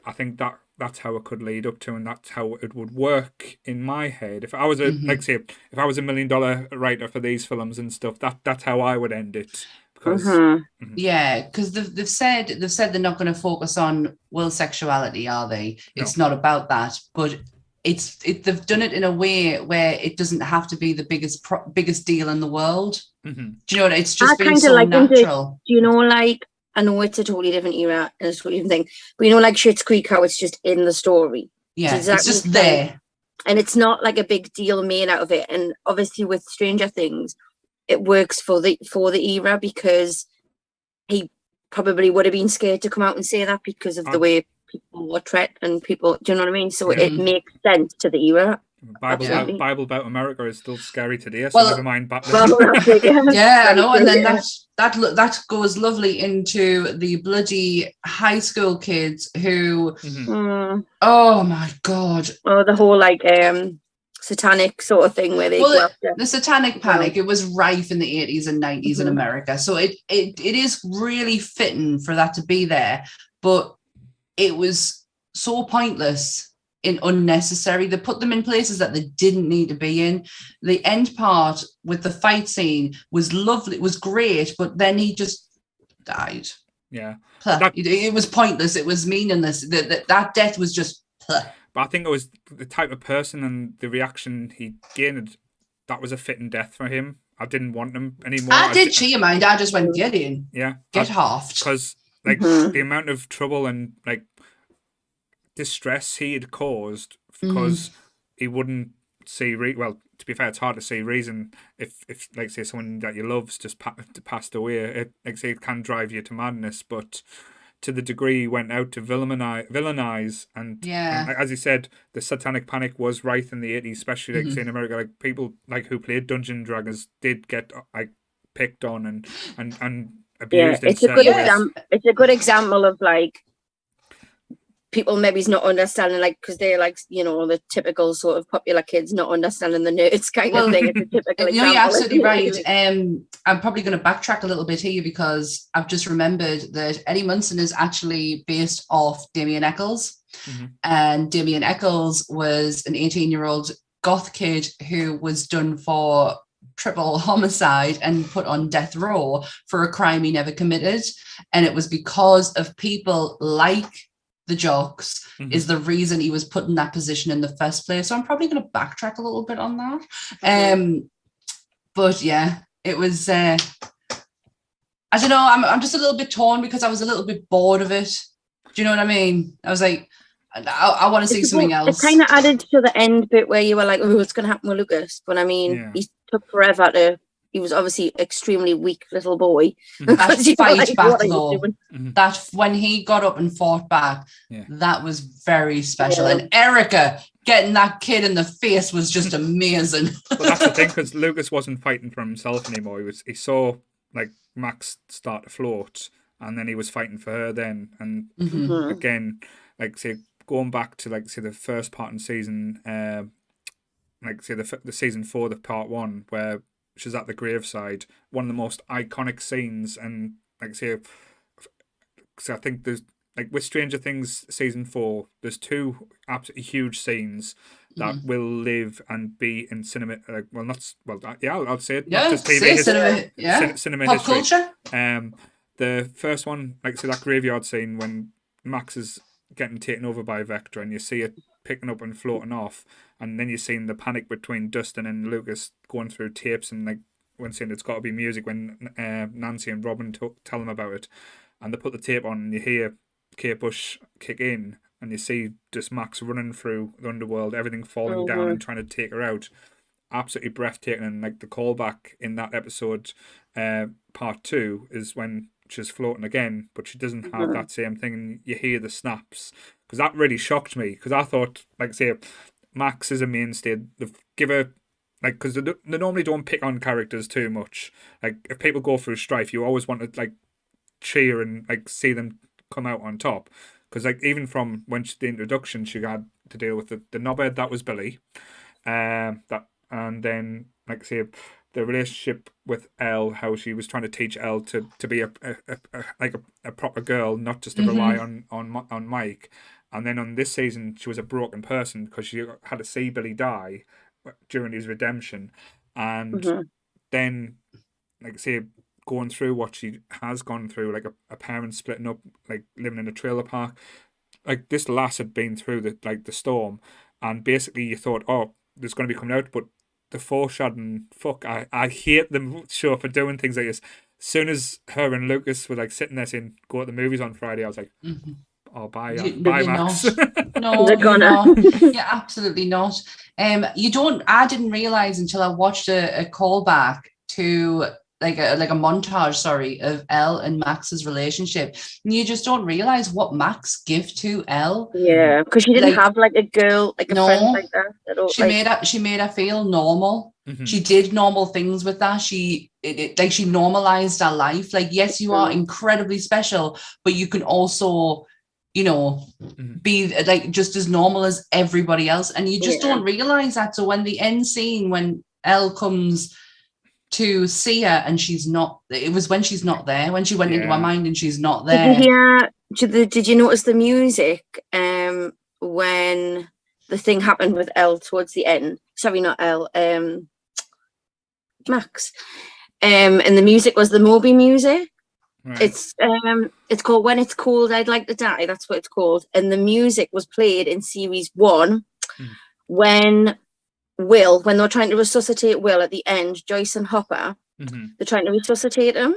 I think that's how it could lead up to, and that's how it would work in my head. If I was a if I was $1 million writer for these films and stuff, that's how I would end it. Because because they've said they're not going to focus on Will's sexuality, are they? It's not about that, but they've done it in a way where it doesn't have to be the biggest deal in the world. Do you know what? It's just been so like natural. Do you know, like, I know it's a totally different era and it's a totally different thing, but you know, like Schitt's Creek, how it's just in the story. Yeah, it's just there. And it's not like a big deal made out of it. And obviously with Stranger Things, it works for the era because he probably would have been scared to come out and say that because of the way people were treated and people, do you know what I mean? So it makes sense to the era. Bible about America is still scary today, so never mind Batman. I know, and then that goes lovely into the bloody high school kids who oh my God, the whole like satanic sort of thing where they the satanic panic, it was rife in the 80s and 90s in America, so it is really fitting for that to be there, but it was so pointless and unnecessary. They put them in places that they didn't need to be in. The end part with the fight scene was lovely, it was great, but then he just died. Yeah. It was pointless, it was meaningless. That death was just But But I think it was the type of person and the reaction he gained. That was a fitting death for him. I didn't want him anymore. I did cheer your mind. I just went, get in. Yeah. Get halved. Because like the amount of trouble and like distress he had caused because he wouldn't see well, to be fair, it's hard to see reason if like say someone that you love's just passed away. It, like say, it can drive you to madness, but to the degree he went out to villainize and as you said, the satanic panic was rife in the 80s, especially like say in America, like people like who played Dungeons and Dragons did get like picked on and abused. It's it's a good example of like people maybe not understanding, like, because they're like, you know, the typical sort of popular kids not understanding the nerds kind of thing. It's a typical example. You're absolutely right. I'm probably going to backtrack a little bit here because I've just remembered that Eddie Munson is actually based off Damien Eccles. And Damien Eccles was an 18-year-old goth kid who was done for triple homicide and put on death row for a crime he never committed. And it was because of people like the jocks is the reason he was put in that position in the first place. So I'm probably going to backtrack a little bit on that. But yeah, it was, I don't know, I'm just a little bit torn because I was a little bit bored of it. Do you know what I mean? I was like, I want to see something else. It kind of added to the end bit where you were like, oh, what's going to happen with Lucas? But I mean, he took forever to, he was obviously extremely weak little boy. That fight back though, that when he got up and fought back, that was very special. And Erica getting that kid in the face was just amazing. But that's the thing, because Lucas wasn't fighting for himself anymore. He saw like Max start to float, and then he was fighting for her then. And again, like say going back to like say the first part in season, like say the season 4, the part 1, where she's at the graveside, one of the most iconic scenes. And like say, so I think there's like with Stranger Things season 4, there's 2 absolutely huge scenes that will live and be in cinema. I'll say it. Yeah, not just TV cinema pop history. Culture. The first one, like say that graveyard scene when Max is getting taken over by Vector, and you see it picking up and floating off, and then you're seeing the panic between Dustin and Lucas going through tapes, and like when saying it's got to be music when Nancy and Robin tell them about it, and they put the tape on, and you hear Kate Bush kick in, and you see just Max running through the underworld, everything falling down and trying to take her out. Absolutely breathtaking. And like the callback in that episode, part 2, is when she's floating again, but she doesn't have that same thing, and you hear the snaps. Because that really shocked me, because I thought, like say, Max is a mainstay. They've give her, like, because they normally don't pick on characters too much. Like if people go through strife, you always want to like cheer and like see them come out on top. Because like even from when the introduction, she had to deal with the knobhead that was Billy, and then like say the relationship with Elle, how she was trying to teach Elle to be a proper girl, not just to rely on Mike. And then on this season, she was a broken person because she had to see Billy die during his redemption, and then like say going through what she has gone through, like a parent splitting up, like living in a trailer park. Like this lass had been through the storm, and basically you thought, oh, there's going to be coming out, but the foreshadowing, I hate the show for doing things like this. As soon as her and Lucas were like sitting there saying, go to the movies on Friday, I was like, oh, bye Max. No, you're not. Yeah, absolutely not. I didn't realize until I watched a callback to like a montage, of Elle and Max's relationship. And you just don't realize what Max gave to Elle. Yeah, because she didn't have like a girl, like a friend like that at all. She made her feel normal. She did normal things with that. She normalized her life. Like, yes, you are incredibly special, but you can also, you know, be like just as normal as everybody else. And you just don't realize that. So when the end scene, when Elle comes to see her and she's not, it was when she's not there, when she went into my mind and she's not there. Did you notice the music when the thing happened with Elle towards the end? Sorry, not Elle, Max. And the music was the Moby music. Right. It's called When It's Cold I'd Like to Die. That's what it's called. And the music was played in series 1 when they're trying to resuscitate Will at the end, Joyce and Hopper, they're trying to resuscitate him.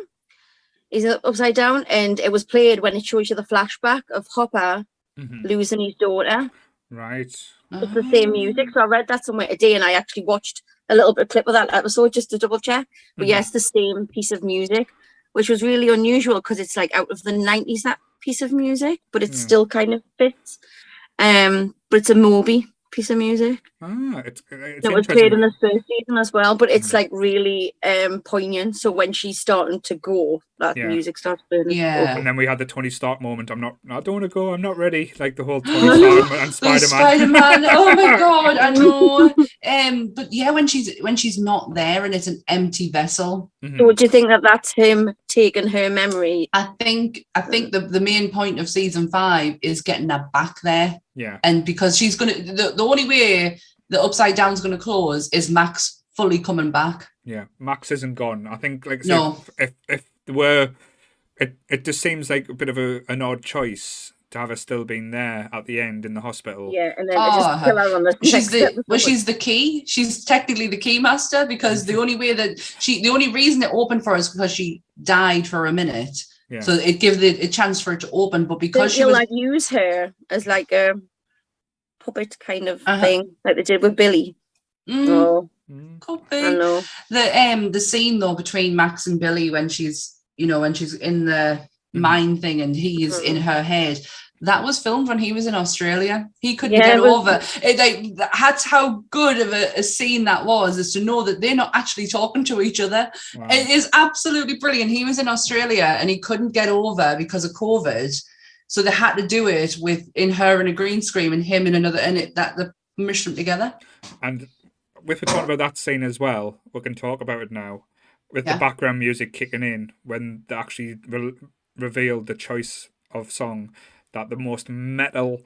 He's upside down, and it was played when it shows you the flashback of Hopper losing his daughter. Right. It's the same music. So I read that somewhere today, and I actually watched a little bit clip of that episode just to double check. But yes, the same piece of music, which was really unusual because it's like out of the 90s, that piece of music, but it still kind of fits. But it's a Moby piece of music. It's It was played in the first season as well, but it's like really poignant. So when she's starting to go, that music starts playing. And then we had the Tony Stark moment. I don't want to go. I'm not ready. Like the whole Tony Stark and Spider-Man. Spider-Man. Oh my God, I know. But yeah, when she's not there and it's an empty vessel. So do you think that that's him taking her memory? I think the main point of season 5 is getting her back there. Yeah. And because she's gonna, the only way the Upside Down's gonna close is Max fully coming back. Yeah, Max isn't gone. I think, like, no. if there were, it just seems like a bit of an odd choice to have her still been there at the end in the hospital. Yeah, and then just kill her on the she's the key. She's technically the key master, because the only reason it opened for her is because she died for a minute. Yeah. So it gives it a chance for it to open, but because she was like use her as like a puppet kind of thing, like they did with Billy. Could be. I know. The scene though between Max and Billy when she's in the mind thing and he's in her head, that was filmed when he was in Australia. He couldn't get over it. That's how good of a scene that was, is to know that they're not actually talking to each other. Wow. It is absolutely brilliant. He was in Australia and he couldn't get over because of COVID, so they had to do it in her in a green screen and him in another, and they mushed them together. And if we're talking about that scene as well, we can talk about it now with the background music kicking in when they actually revealed the choice of song, that the most metal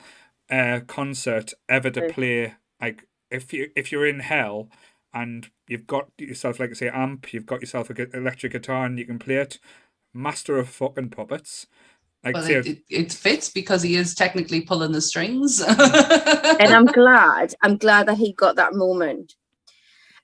concert ever to play. Like if you're in hell and you've got yourself, like I say, amp, you've got yourself an electric guitar and you can play it, master of fucking puppets. Like, well, it fits because he is technically pulling the strings. And I'm glad that he got that moment.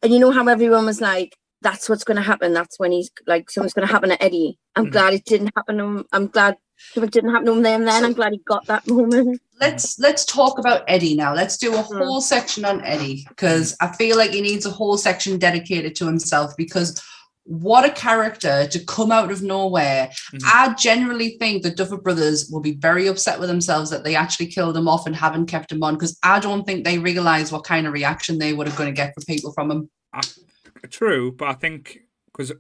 And you know how everyone was like, that's what's going to happen. That's when he's like, something's going to happen to Eddie. I'm glad it didn't happen to him. I'm glad it didn't happen to him then. I'm glad he got that moment. Let's talk about Eddie now. Let's do a whole section on Eddie, because I feel like he needs a whole section dedicated to himself, because what a character to come out of nowhere. I generally think the Duffer Brothers will be very upset with themselves that they actually killed him off and haven't kept him on, because I don't think they realize what kind of reaction they would have going to get from people from him. True, but I think because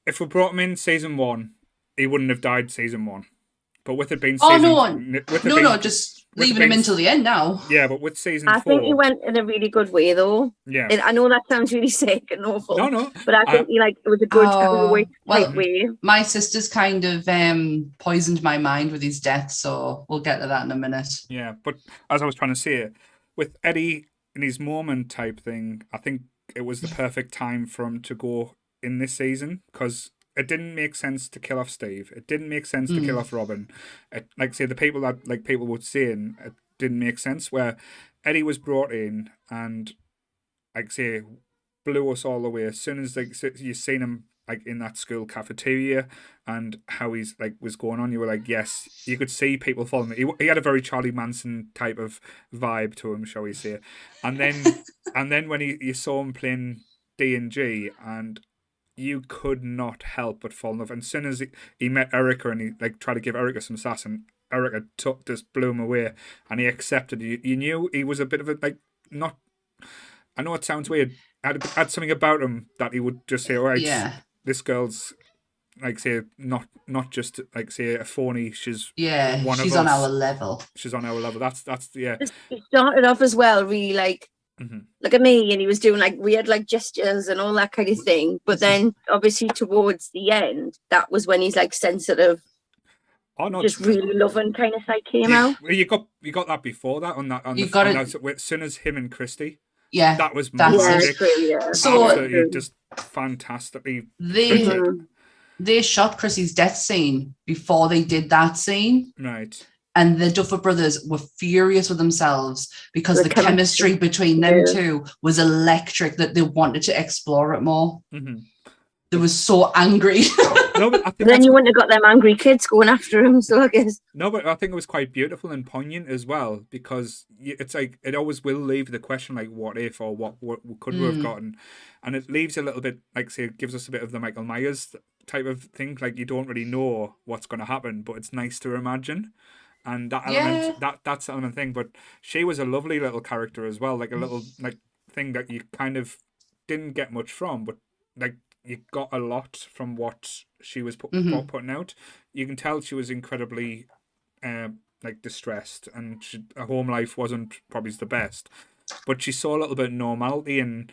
if we brought him in season 1, he wouldn't have died season 1. But with it being season... just leaving him until the end now. Yeah, but with season 4... I think he went in a really good way, though. Yeah. And I know that sounds really sick and awful. No. But I think it was a good way. My sister's kind of poisoned my mind with his death, so we'll get to that in a minute. Yeah, but as I was trying to say, with Eddie in his moment type thing, I think it was the perfect time for him to go in this season, because it didn't make sense to kill off Steve. It didn't make sense to kill off Robin. Like, say, the people that people were saying, it didn't make sense. Where Eddie was brought in and, like, say, blew us all away. As soon as you seen him like in that school cafeteria and how he's like was going on, you were like, yes, you could see people following. He had a very Charlie Manson type of vibe to him, shall we say? And then when you saw him playing D&G, and you could not help but fall in love. And as soon as he met Erica and he like tried to give Erica some sass, and Erica just blew him away, and he accepted. You knew he was a bit of a like not. I know it sounds weird. Had something about him that he would just say, all right, this girl's like say not just like say a phony. She's one she's of on us. our level. She's on our level. That's yeah. He started off as well, really like. Look at me, and he was doing like weird like gestures and all that kind of thing. But then obviously towards the end, that was when he's like sensitive. Oh no! Just really loving kind of side came out. You got that before that on that. As soon as him and Christy. Yeah, that was magic. So absolutely just fantastically. they shot Chrissy's death scene before they did that scene. Right. And the Duffer brothers were furious with themselves because the chemistry between them two was electric, that they wanted to explore it more. Mm-hmm. They were so angry. No, but I think then you wouldn't have got them angry kids going after him, so I guess. No, but I think it was quite beautiful and poignant as well, because it's like it always will leave the question like, what if, or what could we have gotten, and it leaves a little bit like, say, it gives us a bit of the Michael Myers type of thing. Like, you don't really know what's going to happen, but it's nice to imagine. And that element, that's the element thing. But she was a lovely little character as well, like a little like thing that you kind of didn't get much from, but like you got a lot from what she was putting out. You can tell she was incredibly like distressed, and her home life wasn't probably the best, but she saw a little bit of normality, and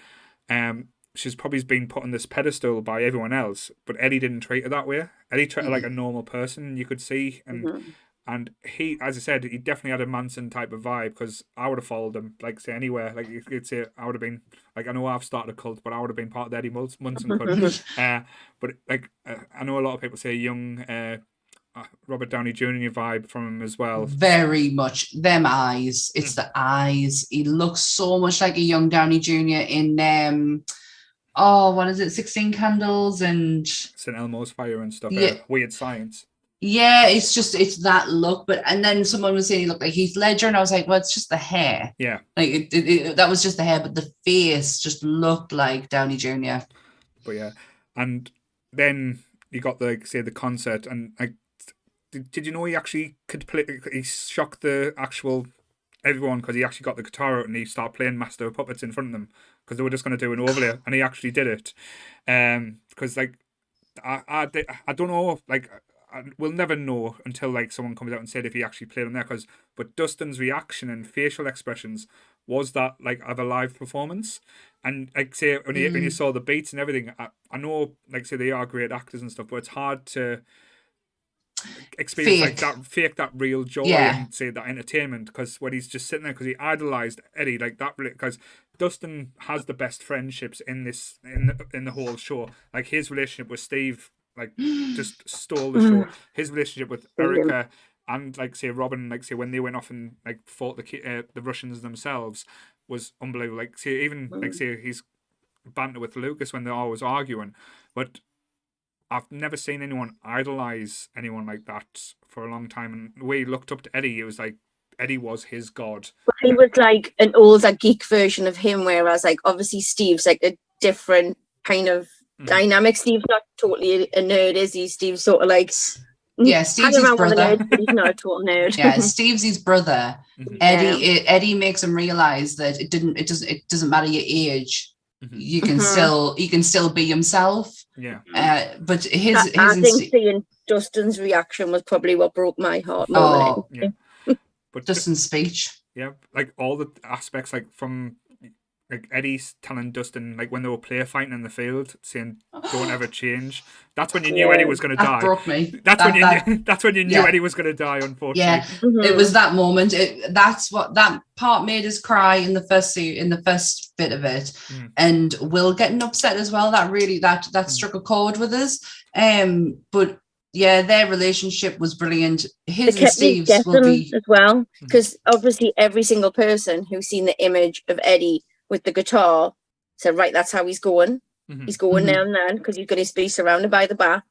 she's probably been put on this pedestal by everyone else, but Eddie didn't treat her that way. Eddie treated her like a normal person, you could see, and he, as I said, he definitely had a Manson type of vibe, because I would have followed him, like, say, anywhere. Like, you could say, I would have been, like, I know I've started a cult, but I would have been part of the Eddie Munson cult. But, like, I know a lot of people say young Robert Downey Jr. vibe from him as well. Very much. Them eyes. It's the eyes. He looks so much like a young Downey Jr. in, what is it, 16 Candles and... St. Elmo's Fire and stuff. Yeah. Weird Science. Yeah, it's that look. But and then someone was saying he looked like Heath Ledger, and I was like, well, it's just the hair. Yeah, like that was just the hair, but the face just looked like Downey Jr. But yeah, and then you got the concert, and like, did you know he actually could play? He shocked the actual everyone, because he actually got the guitar out and he started playing Master of Puppets in front of them, because they were just going to do an overlay, and he actually did it. Because like I don't know, like. We'll never know until like someone comes out and said if he actually played on there. But Dustin's reaction and facial expressions was that like of a live performance. And like, say when you saw the beats and everything, I know, like, say they are great actors and stuff, but it's hard to experience fake that real joy and say that entertainment, because when he's just sitting there, because he idolized Eddie like that, because Dustin has the best friendships in the whole show. Like, his relationship with Steve, like, just stole the show. His relationship with Erica and, like, say, Robin, like, say, when they went off and like fought the Russians themselves, was unbelievable. Like, say, even like, say, his banter with Lucas when they're always arguing, but I've never seen anyone idolize anyone like that for a long time. And the way he looked up to Eddie, it was like Eddie was his god. But he was like an older geek version of him, whereas like obviously Steve's like a different kind of dynamic. Steve's not totally a nerd, is he? Steve's sort of like Steve's his brother. Nerds, but he's not a total nerd. Yeah, Steve's his brother. Eddie makes him realize that it doesn't matter your age. You can still be himself. Yeah. But I think seeing Dustin's reaction was probably what broke my heart more than anything. But Dustin's speech. Yeah, like all the aspects, like from like Eddie's telling Dustin, like when they were player fighting in the field, saying "Don't ever change." That's when you knew Eddie was going to die. Broke me. That's when you knew Eddie was going to die. Unfortunately, yeah, it was that moment. That's what that part made us cry in the first bit of it, and Will getting upset as well. That really that struck a chord with us. But yeah, their relationship was brilliant. His and Steve's will be as well, because obviously every single person who's seen the image of Eddie with the guitar said, right, that's how he's going. He's going now and then, because he's got his face surrounded by the bat.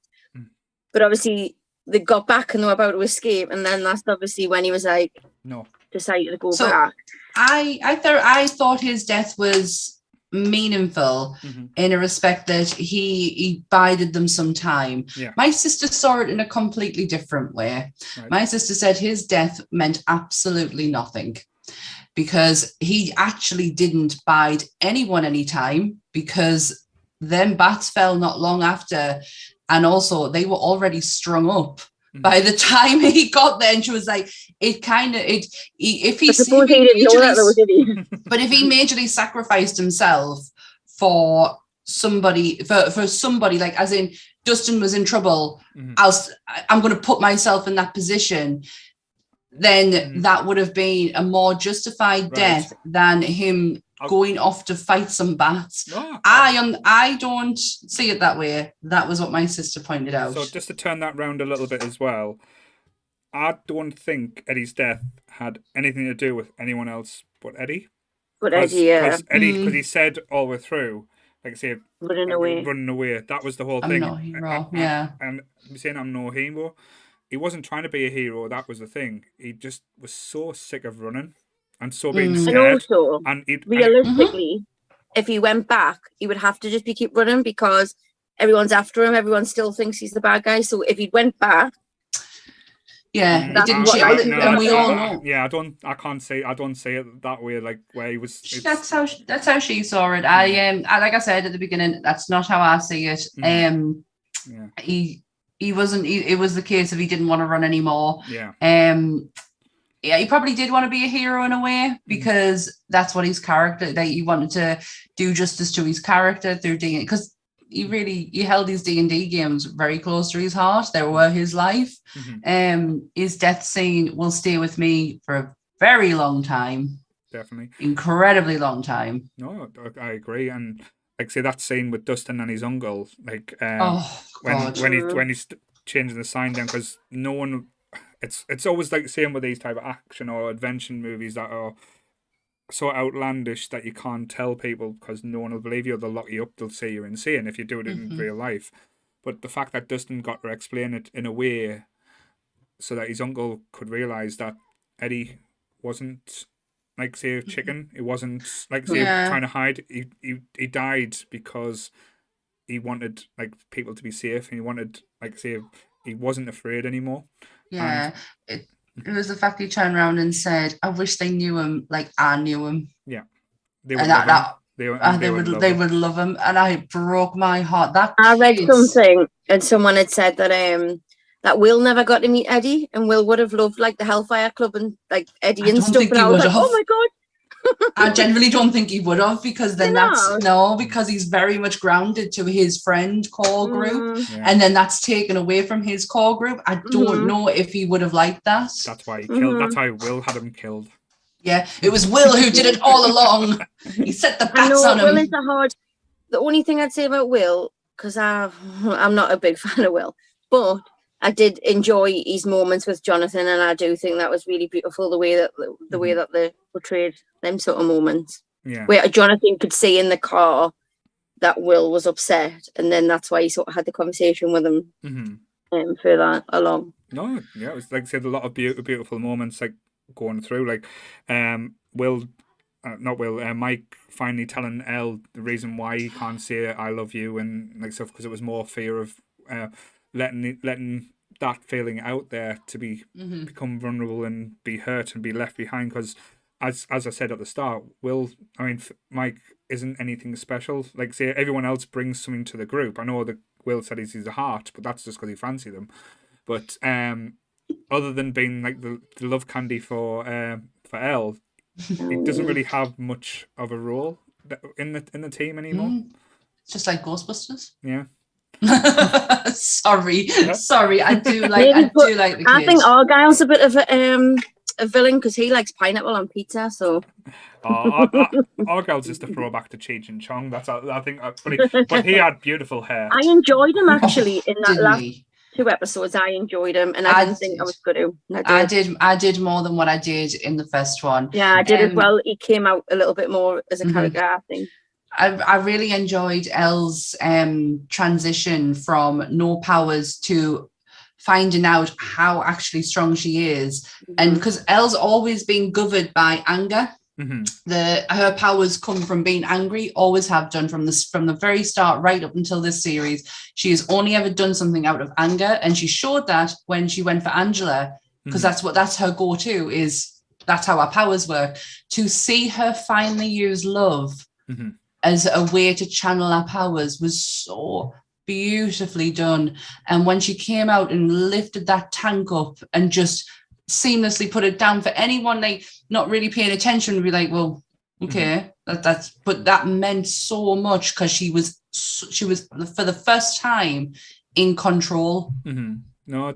But obviously they got back and they were about to escape, and then that's obviously when he was like, no, decided to go back. I thought his death was meaningful in a respect that he bided them some time. My sister saw it in a completely different way. My sister said his death meant absolutely nothing, because he actually didn't bide anyone any time, because them bats fell not long after, and also they were already strung up by the time he got there. And she was like, if he majorly sacrificed himself for somebody, for somebody, like, as in Dustin was in trouble, I'm going to put myself in that position, then that would have been a more justified death than him going off to fight some bats. I don't see it that way. That was what my sister pointed out. So just to turn that round a little bit as well, I don't think Eddie's death had anything to do with anyone else but Eddie. But Eddie, yeah. Because Eddie, because he said all the way through, like I say, running away. That was the whole I'm thing. not a hero, yeah. And saying I'm no hero, he wasn't trying to be a hero. That was the thing. He just was so sick of running and so being scared. And also, and realistically, if he went back, he would have to just keep running because everyone's after him. Everyone still thinks he's the bad guy. So if he went back, yeah, it didn't change, and we all know. Yeah, I don't see it that way. Like where he was. That's how she saw it. I like I said at the beginning, that's not how I see it. He wasn't. It was the case of he didn't want to run anymore. Yeah. Yeah, he probably did want to be a hero in a way because that's what his character. That he wanted to do justice to his character through D, because he held his D&D games very close to his heart. They were his life. His death scene will stay with me for a very long time. Definitely. Incredibly long time. No, I agree. And like say that scene with Dustin and his uncle, like when he's changing the sign down, because no one. It's always like the same with these type of action or adventure movies that are so outlandish that you can't tell people because no one will believe you. They'll lock you up. They'll say you're insane if you do it in real life. But the fact that Dustin got to explain it in a way so that his uncle could realize that Eddie wasn't like say a chicken. It wasn't like say trying to hide. He died because he wanted like people to be safe, and he wanted like say he wasn't afraid anymore. Yeah. It was the fact he turned around and said, "I wish they knew him like I knew him." Yeah, they would love him. They would love him, and I broke my heart. I read something, and someone had said that that Will never got to meet Eddie, and Will would have loved like the Hellfire Club and like Eddie and stuff. And I was like, oh my god. I generally don't think he would have, because then because he's very much grounded to his friend core group, and then that's taken away from his core group. I don't know if he would have liked that. That's why he killed. That's how Will had him killed. Yeah, it was Will who did it all along. He set the bats on him. Will is the only thing I'd say about Will, because I'm not a big fan of Will, but I did enjoy his moments with Jonathan, and I do think that was really beautiful the way that they portrayed them sort of moments. Yeah. Where Jonathan could see in the car that Will was upset, and then that's why he sort of had the conversation with him further along. No, yeah, it was like I said, a lot of beautiful moments like going through, like Mike finally telling Elle the reason why he can't say I love you and like stuff, because it was more fear of letting that feeling out there to become vulnerable and be hurt and be left behind. Because as I said at the start, Mike isn't anything special. Like say everyone else brings something to the group. I know that Will said he's a heart, but that's just because he fancied them. But other than being like the love candy for Elle, he doesn't really have much of a role in the team anymore. It's just like Ghostbusters. Yeah. Sorry. I do like the kids. I think Argyle's a bit of a villain because he likes pineapple on pizza. So Argyle's just a throwback to Cheech and Chong. That's I think funny, but he had beautiful hair. I enjoyed him actually in that last 2 episodes. I enjoyed him, and I didn't think I was good to. I did more than what I did in the first one. Yeah, I did as well. He came out a little bit more as a character, I think. I really enjoyed Elle's transition from no powers to finding out how actually strong she is. And because Elle's always been governed by anger. Her powers come from being angry, always have done from the very start right up until this series. She has only ever done something out of anger, and she showed that when she went for Angela, because that's her go-to, is that's how her powers work. To see her finally use love as a way to channel our powers was so beautifully done. And when she came out and lifted that tank up and just seamlessly put it down, for anyone like not really paying attention would be like, well, okay, but that meant so much, because she was for the first time in control. No,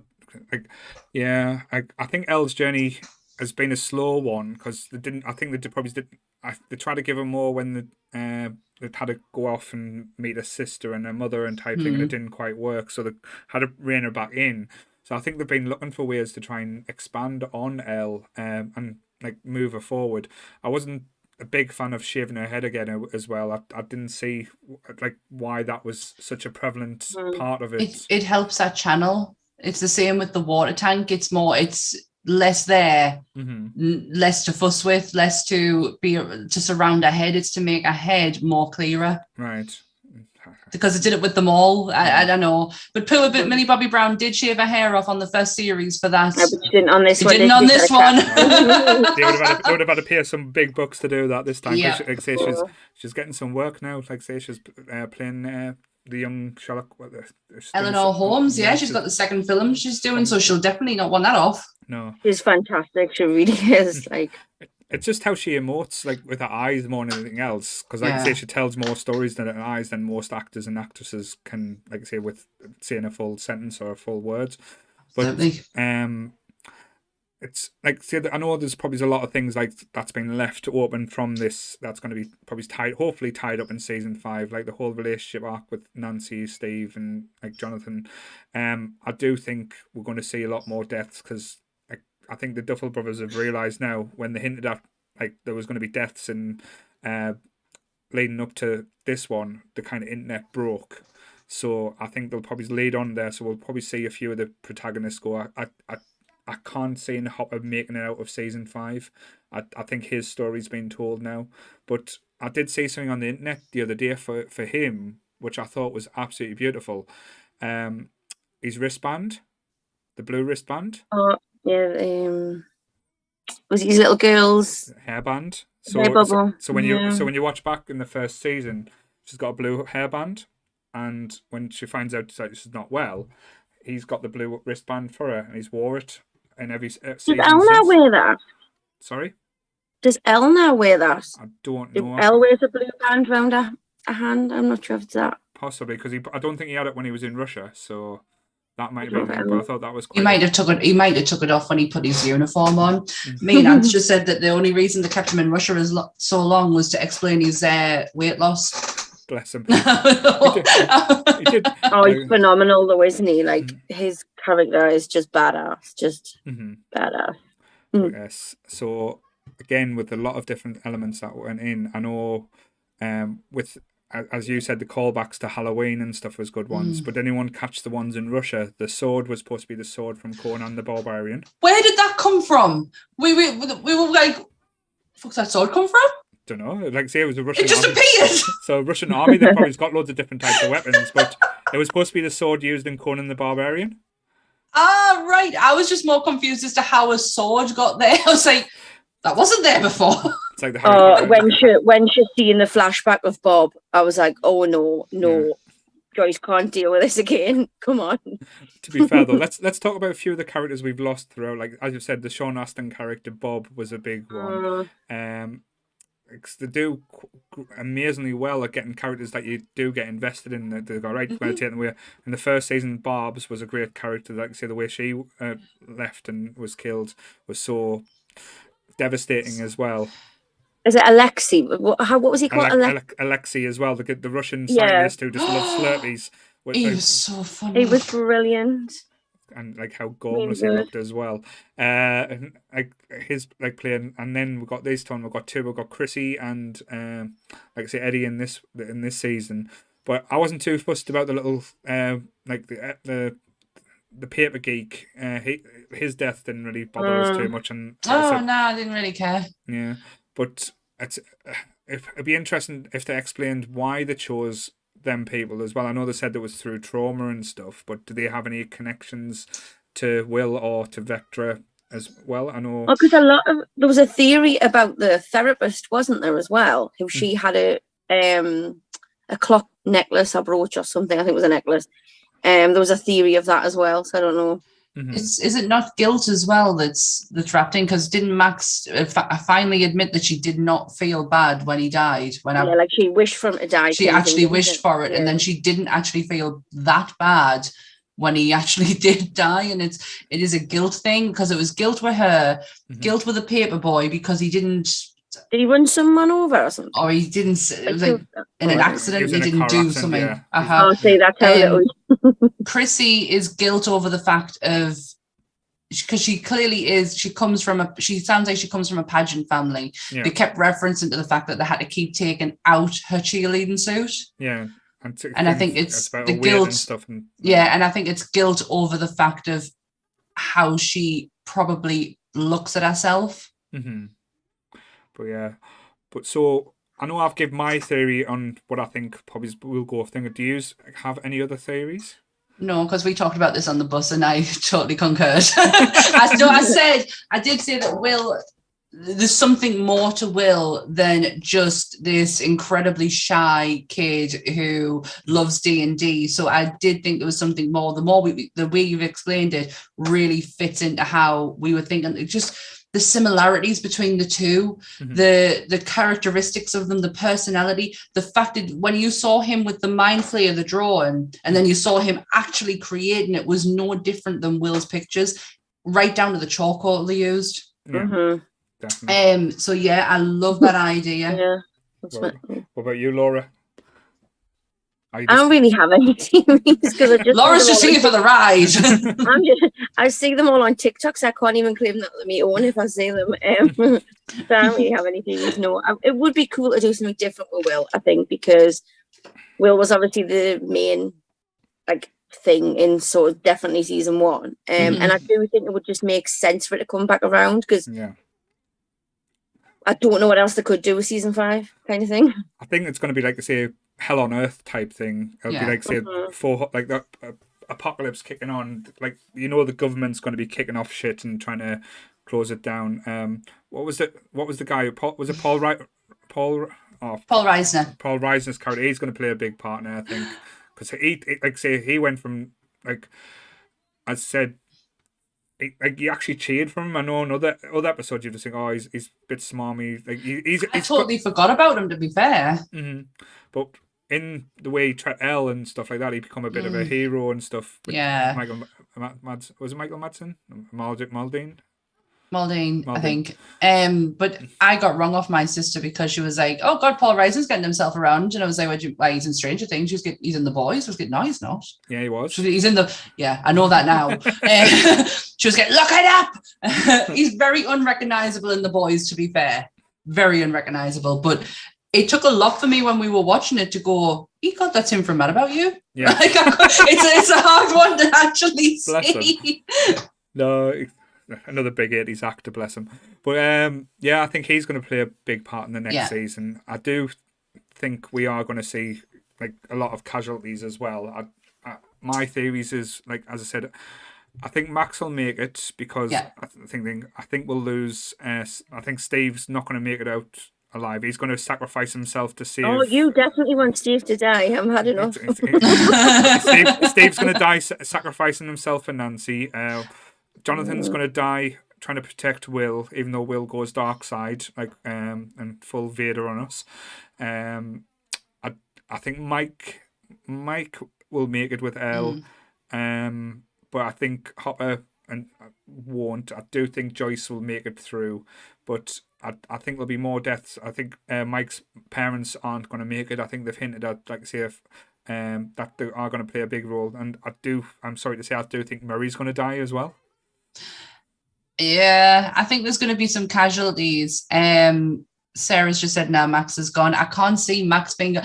I think Elle's journey has been a slow one because they didn't. I think they probably did. They tried to give her more when they had to go off and meet her sister and her mother and type thing, and it didn't quite work. So they had to rein her back in. So I think they've been looking for ways to try and expand on Elle and like move her forward. I wasn't a big fan of shaving her head again as well. I didn't see like why that was such a prevalent part of it. It helps that channel. It's the same with the water tank. It's less there, less to fuss with, less to surround her head. It's to make her head more clearer. Right. Because it did it with them all. I don't know. But poor bit Millie Bobby Brown did shave her hair off on the first series for that. But she didn't on this one. Didn't on this one. They would have had to pay some big bucks to do that this time. Yeah. Like say she's getting some work now. Like say she's playing the young Sherlock. Eleanor Holmes. Yeah, she's got the second film she's doing, so she'll definitely not want that off. No, she's fantastic. She really is. Like. It's just how she emotes, like with her eyes more than anything else. Because, like I say, she tells more stories than her eyes than most actors and actresses can, like I say, with saying a full sentence or a full word. But it's like, see, I know there's probably a lot of things like that's been left open from this. That's going to be probably hopefully tied up in season 5, like the whole relationship arc with Nancy, Steve, and like Jonathan. I do think we're going to see a lot more deaths because. I think the Duffel brothers have realised now when they hinted at like there was going to be deaths and leading up to this one, the kind of internet broke. So I think they'll probably lead on there. So we'll probably see a few of the protagonists go. I can't see Hopper making it out of season 5. I think his story's been told now. But I did see something on the internet the other day for him, which I thought was absolutely beautiful. His wristband, the blue wristband. Yeah, was it his little girl's hairband? So when you watch back in the first season, she's got a blue hairband, and when she finds out that she's not well, he's got the blue wristband for her, and he's wore it in every season. Does Elle now wear that? Sorry? Does Elle now wear that? I don't know. Elle wears a blue band around her hand. I'm not sure if it's that. Possibly, because I don't think he had it when he was in Russia, so. That might have been, but I thought that was quite. He might have took it off when he put his uniform on. Me and Ants just said that the only reason they kept him in Russia so long was to explain his weight loss. Bless him. He did. Oh, he's phenomenal though, isn't he? Like his character is just badass, badass. Yes. So again, with a lot of different elements that went in, I know, with. As you said, the callbacks to Halloween and stuff was good ones. But anyone catch the ones in Russia? The sword was supposed to be the sword from Conan the Barbarian. Where did that come from? We were like, fuck's that sword come from? Don't know. Like say it was a Russian. It just army. appeared. So Russian army, they've probably got loads of different types of weapons, but it was supposed to be the sword used in Conan the Barbarian. Ah, right. I was just more confused as to how a sword got there. I was like, that wasn't there before. It's like the when she seen the flashback of Bob, I was like, oh no, yeah. Joyce can't deal with this again. Come on. To be fair though, let's talk about a few of the characters we've lost throughout. Like as you said, the Sean Astin character Bob was a big one. They do amazingly well at getting characters that you do get invested in. They go right, we're going to take them away. In the first season, Barb's was a great character. Like say the way she left and was killed was so devastating as well. Is it Alexei? What was he called? Alexei as well, the Russian scientist who just loves Slurpees. He was so funny. He was brilliant. And like how gormless he looked as well. And like his like playing, and then we've got this time we've got two. We've got Chrissy and like I say Eddie in this season. But I wasn't too fussed about the little like the paper geek. His death didn't really bother us too much. And I didn't really care. Yeah, but it'd be interesting if they explained why they chose them people as well. I know they said it was through trauma and stuff, but do they have any connections to Will or to Vectra as well? I know because there was a theory about the therapist, wasn't there, as well? Who she had a clock necklace, a brooch or something. I think it was a necklace. There was a theory of that as well, so I don't know. Is it not guilt as well that's the trapped in? Because didn't Max finally admit that she did not feel bad when he died? Like she wished for him to die. She actually wished for it, and then she didn't actually feel that bad when he actually did die, and it is a guilt thing, because it was guilt with her, guilt with the paper boy because he didn't. Did he run someone over or something? Or he didn't. It was like in an accident. He didn't do something. Yeah. Oh, see, that's how little. Chrissy is guilt over the fact of, because she clearly is. She sounds like she comes from a pageant family. Yeah. They kept referencing to the fact that they had to keep taking out her cheerleading suit. Yeah. And I think it's about the weight guilt and stuff. And, and I think it's guilt over the fact of how she probably looks at herself. Mm-hmm. But so I know I've given my theory on what I think probably will go off thing. Do you have any other theories? No, because we talked about this on the bus and I totally concurred. I did say that Will, there's something more to Will than just this incredibly shy kid who loves D&D. So I did think there was something more. The way you've explained it really fits into how we were thinking. It just the similarities between the two, the characteristics of them, the personality, the fact that when you saw him with the mind flayer, the drawing, and then you saw him actually creating it, was no different than Will's pictures, right down to the charcoal they used. Yeah, definitely. So yeah, I love that idea. Yeah. What about you, Laura? I don't really have any theories because Laura's just here for the ride. I see them all on TikTok, so I can't even claim that they're my own if I see them. So I don't really have any theories. No, it would be cool to do something different with Will, I think, because Will was obviously the main thing in sort of definitely season 1, and I do think it would just make sense for it to come back around because I don't know what else they could do with season 5 kind of thing. I think it's going to be like, say, Hell on Earth type thing. It would be like, say, for like that apocalypse kicking on. Like, the government's going to be kicking off shit and trying to close it down. What was the guy? Was it Paul Reisner? Paul Reisner's character. He's going to play a big part in it, I think, because he went from as I said. You actually cheered for him. I know in other episodes you just think, oh, he's a bit smarmy. I totally forgot about him, to be fair. Mm-hmm. But in the way he tried Elle and stuff like that, he become a bit of a hero and stuff. Michael was it Michael Madsen? Maldine, I think. But I got rung off my sister because she was like, "Oh God, Paul Reiser's getting himself around," and I was like, "Why he's in Stranger Things? He's in The Boys." I was getting, "No, he's not." Yeah, he was. He's in the. Yeah, I know that now. She was getting, "Look it up." He's very unrecognizable in The Boys. To be fair, very unrecognizable. But it took a lot for me when we were watching it to go, "God, that's him from Mad About You." Yeah, it's a hard one to actually see. No. Another big 80s actor, bless him. But I think he's going to play a big part in the next season. I do think we are going to see a lot of casualties as well. My theories is, as I said, I think Max will make it because I think we'll lose. I think Steve's not going to make it out alive. He's going to sacrifice himself to save. Oh, you definitely want Steve to die. I'm had enough. Steve's going to die sacrificing himself for Nancy. Jonathan's going to die trying to protect Will, even though Will goes dark side, and full Vader on us. I think Mike will make it with Elle, but I think Hopper won't. I do think Joyce will make it through, but I think there'll be more deaths. I think Mike's parents aren't going to make it. I think they've hinted at, that they are going to play a big role, and I'm sorry to say, I do think Murray's going to die as well. Yeah, I think there's going to be some casualties. Sarah's just said, now Max is gone. I can't see Max being...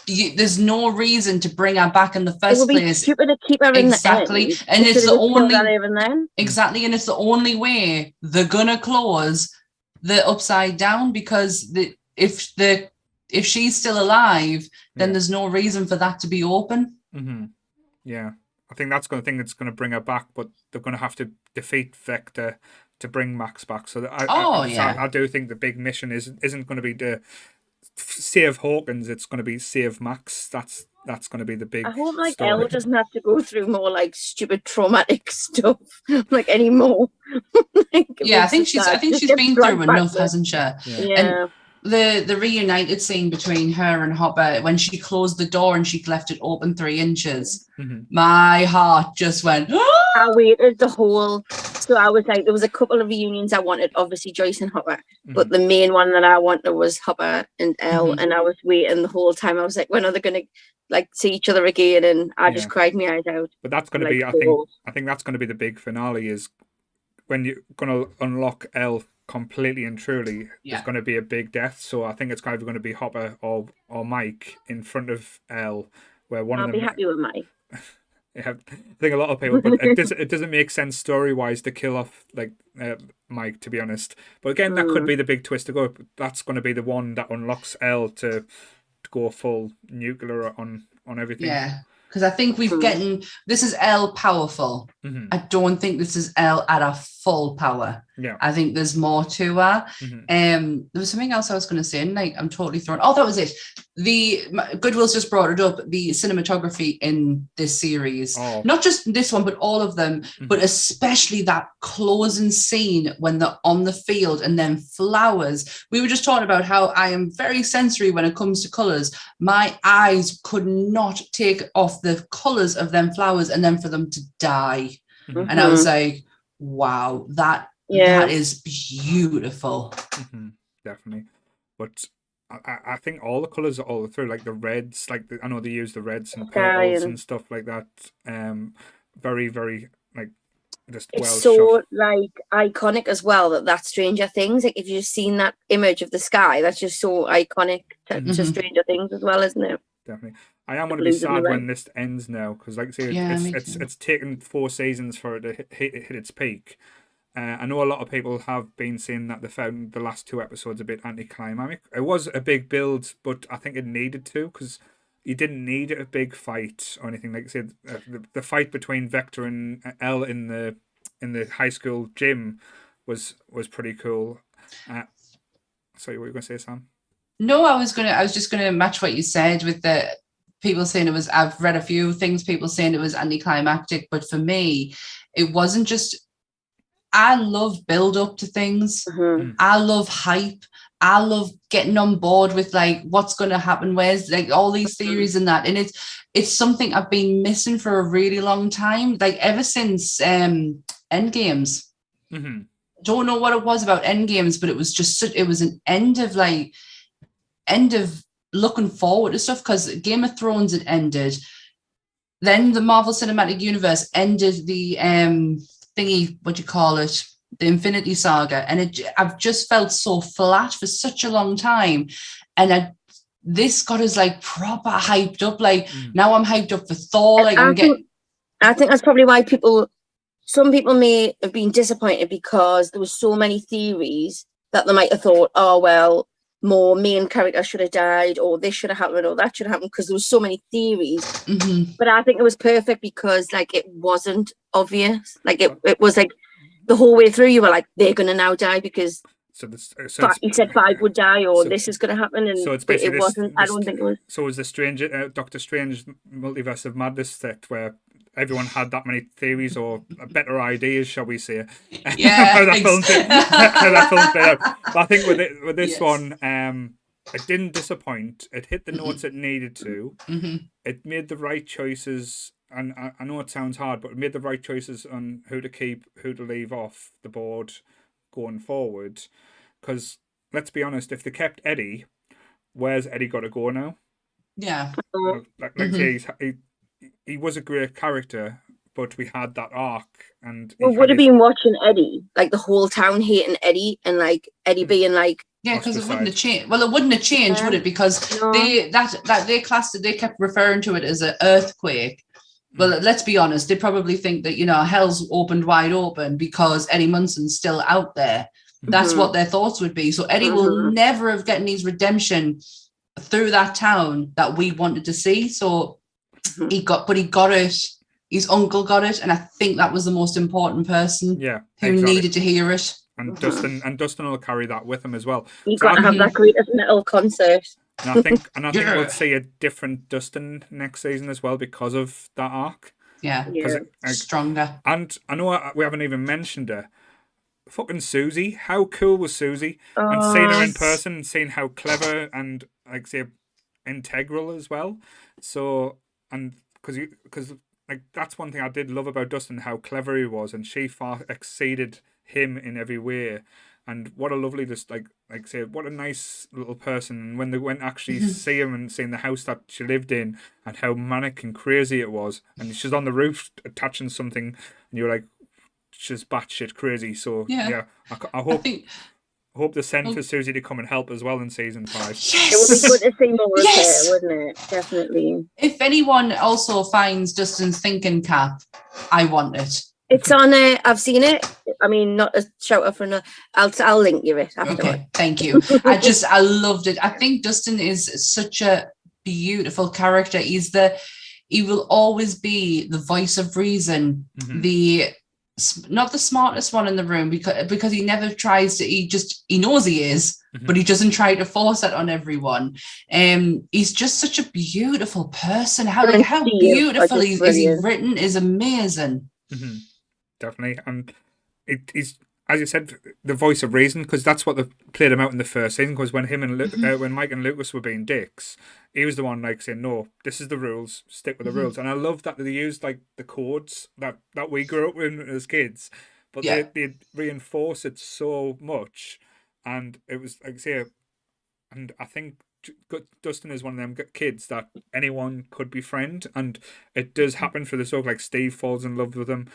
There's no reason to bring her back in the first place. It would be stupid to keep her in exactly. The end. And it's the only... Exactly, and it's the only way they're going to close the Upside Down, because if she's still alive, then there's no reason for that to be open. Mm-hmm. Yeah. I think that's going to bring her back, but they're going to have to defeat Vector to bring Max back. So I do think the big mission isn't going to be to save Hawkins. It's going to be save Max. That's going to be the big. I hope Elle doesn't have to go through more stupid traumatic stuff anymore. I think she's been through enough, hasn't she? Yeah. the reunited scene between her and Hopper when she closed the door and she left it open 3 inches. My heart just went. I waited the whole. So I was like, there was a couple of reunions I wanted, obviously Joyce and Hopper, but the main one that I wanted was Hopper and Elle, and I was waiting the whole time. I was like, when are they going to like see each other again? And I just cried my eyes out. But that's going to be, I think that's going to be the big finale, is when you're going to unlock Elle completely and truly. There's going to be a big death. So I think it's either going to be Hopper or Mike in front of Elle, where one of them. I'll be happy with Mike. Yeah, I think a lot of people, but it doesn't make sense story wise to kill off like Mike, to be honest. But again, that could be the big twist to go. That's going to be the one that unlocks Elle to go full nuclear on everything. Yeah, because I think this is Elle powerful. I don't think this is Elle at her full power. Yeah, I think there's more to her. There was something else I was going to say, and like I'm totally thrown. Oh, that was it. Goodwill's just brought it up. The cinematography in this series, not just this one, but all of them, but especially that closing scene when they're on the field and then flowers. We were just talking about how I am very sensory when it comes to colors. My eyes could not take off the colors of them flowers, and then for them to die. And I was like, wow, that is beautiful. Definitely. But I think all the colours are all through, like the reds, like I know they use the reds and purples and stuff like that. Very, very like just it's well so shot. like iconic as well that Stranger Things. Like if you've seen that image of the sky, that's just so iconic to Stranger Things as well, isn't it? Definitely. I am going to be sad when this ends now, because like I say, it's taken 4 seasons for it to hit its peak. I know a lot of people have been saying that they found the last 2 episodes a bit anticlimactic. It was a big build, but I think it needed to, because you didn't need a big fight or anything. Like I said, the fight between Vector and Elle in the high school gym was pretty cool. Sorry, what were you going to say, Sam? No, I was just gonna match what you said with the people saying it was. I've read a few things, people saying it was anticlimactic, but for me, it wasn't just. I love build up to things. I love hype. I love getting on board with like what's going to happen. Where's like all these theories and that, and it's something I've been missing for a really long time. Like ever since Endgames. Don't know what it was about Endgames, but it was just it was an end of looking forward to stuff, because Game of Thrones had ended. Then the Marvel Cinematic Universe ended the thingy, what do you call it? The Infinity Saga. And I've just felt so flat for such a long time. And this got us like proper hyped up. Like now I'm hyped up for Thor. Like I think that's probably why some people may have been disappointed, because there were so many theories that they might have thought, oh, well, more main character should have died, or this should have happened, or that should have happened, because there was so many theories. But I think it was perfect because like it wasn't obvious. Like it was like the whole way through you were like, they're gonna now die because he said 5 would die, or this is gonna happen, and so it's basically it wasn't. I don't think it was. So it was the Doctor Strange Multiverse of Madness set where everyone had that many theories or better ideas, shall we say? Yeah. how that film played out. But I think with this one, it didn't disappoint. It hit the notes it needed to. It made the right choices, and I know it sounds hard, but it made the right choices on who to keep, who to leave off the board going forward. Because let's be honest, if they kept Eddie, where's Eddie got to go now? Yeah. He was a great character, but we had that arc, and we would have been watching Eddie, like the whole town hating Eddie, and like Eddie being like, yeah, because it wouldn't have changed. Well, it wouldn't have changed, would it? Because they classed it, they kept referring to it as an earthquake. Well, let's be honest, they probably think that, hell's opened wide open because Eddie Munson's still out there. That's what their thoughts would be. So Eddie will never have gotten his redemption through that town that we wanted to see. So he got it. His uncle got it, and I think that was the most important person who needed to hear it. And Dustin will carry that with him as well. You got to have that greatest metal concert. And I think we'll see a different Dustin next season as well because of that arc. Yeah, stronger. And I know we haven't even mentioned her. fucking Susie. How cool was Susie? And seeing her in person, and seeing how clever and like say integral as well. So and because like that's one thing I did love about Dustin, how clever he was, and she far exceeded him in every way. And what a lovely, just like say, what a nice little person. And when they went actually see him and seeing the house that she lived in and how manic and crazy it was, and she's on the roof attaching something, and you're like, she's batshit crazy. So yeah, I hope they send for Susie to come and help as well in season 5. Yes! It would be good to see more of her, wouldn't it? Definitely. If anyone also finds Dustin's thinking cap, I want it. It's on I've seen it. I mean, not a shout out for another. I'll link you it after. Okay, thank you. I loved it. I think Dustin is such a beautiful character. He will always be the voice of reason, not the smartest one in the room because he never tries to. He knows he is, but he doesn't try to force that on everyone. He's just such a beautiful person. How beautiful is he written is amazing. Mm-hmm. Definitely, and he's, as you said, the voice of reason, because that's what they played him out in the first season. Because when him and when Mike and Lucas were being dicks, he was the one like saying, "No, this is the rules. Stick with the rules." And I love that they used like the codes that we grew up with as kids, but they reinforce it so much, and it was like say, and I think Dustin is one of them kids that anyone could befriend, and it does happen for the sort. Like Steve falls in love with him.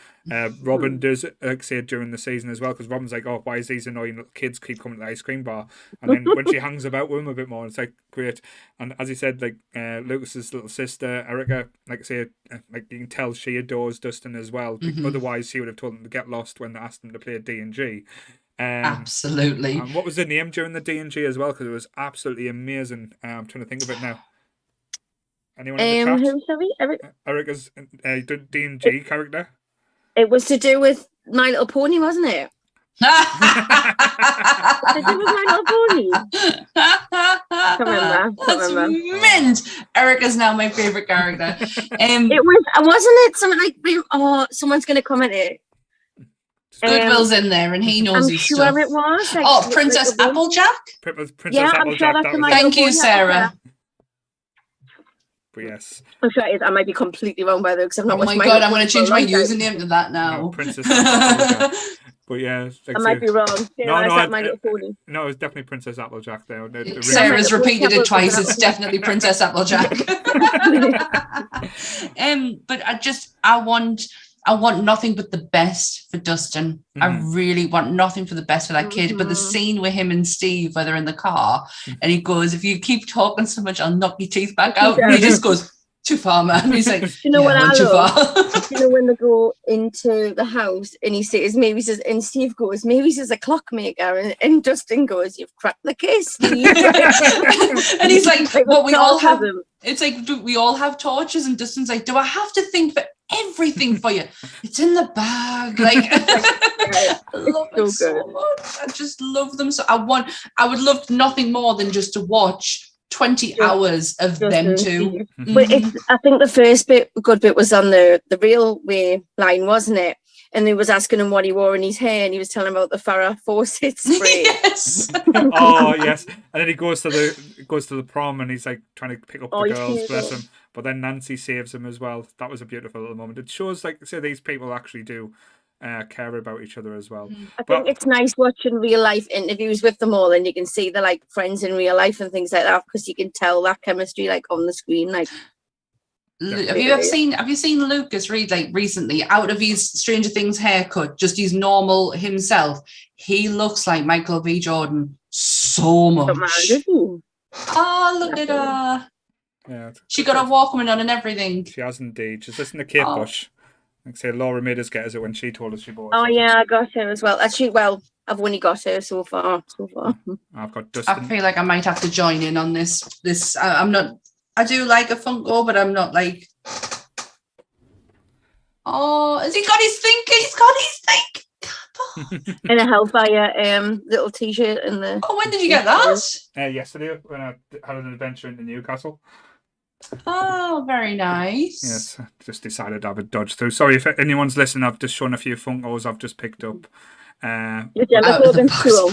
Robin does, like say, during the season as well, because Robin's like, "Oh, why is these annoying little kids keep coming to the ice cream bar?" And then when she hangs about with him a bit more, it's like great. And as he said, like Lucas's little sister Erica, like say, like you can tell she adores Dustin as well. Otherwise, she would have told him to get lost when they asked him to play D&G. Absolutely. And what was the name during the D&G as well? Because it was absolutely amazing. I'm trying to think of it now. Anyone in the chat? Who, sorry? Erica's D&G character. It was to do with My Little Pony, wasn't it? To do with My Little Pony. Can't remember. That's mint. Erica's now my favorite character. It wasn't it something like someone's going to comment it. Goodwill's in there, and he knows his stuff. I'm sure it was. Like, Princess Applejack? Princess yeah, Applejack. I'm sure that's Thank you, Sarah. But yes. I'm sure it is. I might be completely wrong by the way, because I've not watched my God, I'm going to change my username to that now. No, Princess Applejack. But yeah. Like I might be wrong. No, it's definitely Princess Applejack there. Sarah's repeated it twice. It's definitely Princess Applejack. But I want nothing but the best for Dustin. I really want nothing for the best for that kid. But the scene with him and Steve, where they're in the car, and he goes, "If you keep talking so much, I'll knock your teeth back out." And he just goes, "Too far, man." He's like, you know what I too love? far. You know when they go into the house and he says, and Steve goes, "Maybe he's a clockmaker," and Dustin goes, "You've cracked the case, Steve." And he's like, "What we all have." It's like, do we all have torches? And Dustin's like, "Do I have to think for everything for you? It's in the bag." Like, I love it so much. I just love them. So I would love nothing more than just to watch 20 hours of them two. But I think the first good bit was on the railway line, wasn't it? And he was asking him what he wore in his hair, and he was telling him about the Farrah Fawcett spray. Yes. Oh yes. And then he goes to the prom, and he's like trying to pick up the girls, bless him. But then Nancy saves him as well. That was a beautiful little moment. It shows like these people actually do care about each other as well. I think it's nice watching real life interviews with them all, and you can see they're like friends in real life and things like that, because you can tell that chemistry like on the screen. Like, have you seen Lucas Reed like recently? Out of his Stranger Things haircut, just his normal himself, he looks like Michael B. Jordan so much. Oh, look at her. Yeah, she got a Walkman on and everything. She has indeed. She's listening to Kate Bush. Like say, Laura made us get us it when she told us she bought. Oh yeah, I got her as well. Actually, I've only got her so far. I've got Dustin. I feel like I might have to join in on this. I'm not. I do like a Funko, but I'm not like. Oh, has he got his thing? He's got his thing. And a Hellfire little T-shirt in the. Oh, when did you get that? Yesterday when I had an adventure into Newcastle. Oh, very nice. Yes, I just decided I would dodge through. Sorry if anyone's listening. I've just shown a few Funkos I've just picked up. The Out of the Demogorgon box. cool.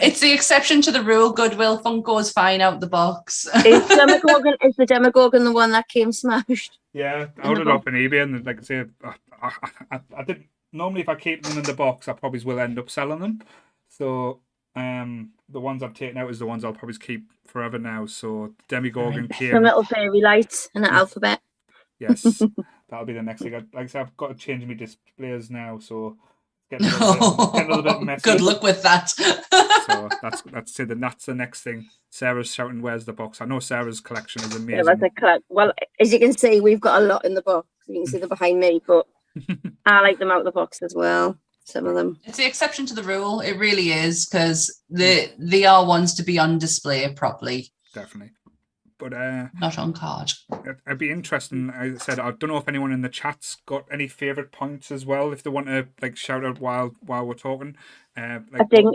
It's the exception to the rule. Goodwill Funko's fine out the box. Is the Demogorgon the one that came smashed? Yeah, I In the ordered it off on eBay, and like I say, I didn't. Normally, if I keep them in the box, I probably will end up selling them. So, the ones I've taken out is the ones I'll probably keep forever now. So, Demogorgon Some came. little fairy lights and an alphabet. Yes, that'll be the next thing. Like I said, I've got to change my displays now, so getting a little bit messy. Good luck with that. So that's it. That's the next thing. Sarah's shouting, "Where's the box?" I know Sarah's collection is amazing. Well, as you can see, we've got a lot in the box. You can see them behind me, but I like them out of the box as well. Some of them. It's the exception to the rule. It really is, because they are ones to be on display properly. Definitely. But not on card. It'd be interesting. I said I don't know if anyone in the chat's got any favourite points as well. If they want to like shout out while we're talking. I think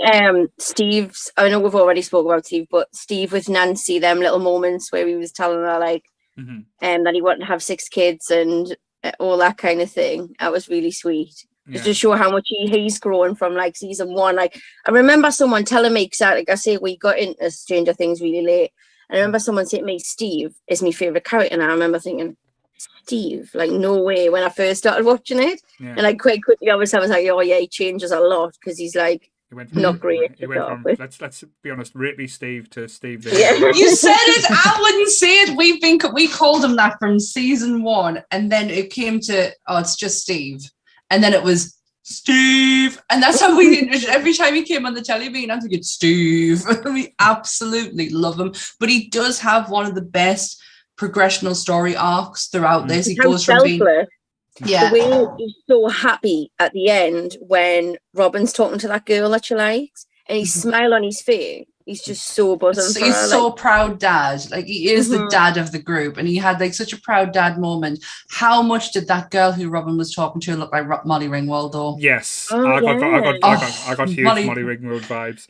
Steve's. I know we've already spoke about Steve, but Steve with Nancy, them little moments where he was telling her like, that he wanted to have 6 kids and all that kind of thing. That was really sweet. Just to show how much he's grown from like season 1. Like I remember someone telling me, because like I say, we got into Stranger Things really late. I remember someone saying to me, Steve is my favourite character. And I remember thinking, Steve, like, no way, when I first started watching it. Yeah. And like quite quickly, I was like, oh yeah, he changes a lot because he's like not great. He went from, let's be honest, Rapey Steve to Steve. Yeah. You said it. I wouldn't say it. We called him that from season 1. And then it came to, it's just Steve. And then it was Steve, and that's how every time he came on the telly, being able to get Steve. We absolutely love him, but he does have one of the best progressional story arcs throughout this. He goes from being the way he's so happy at the end when Robin's talking to that girl that she likes, and he's smile on his face. He's just so buzzing. He's so proud dad. Like he is the dad of the group, and he had like such a proud dad moment. How much did that girl who Robin was talking to look like Molly Ringwald though? Yes, I got huge Molly Ringwald vibes.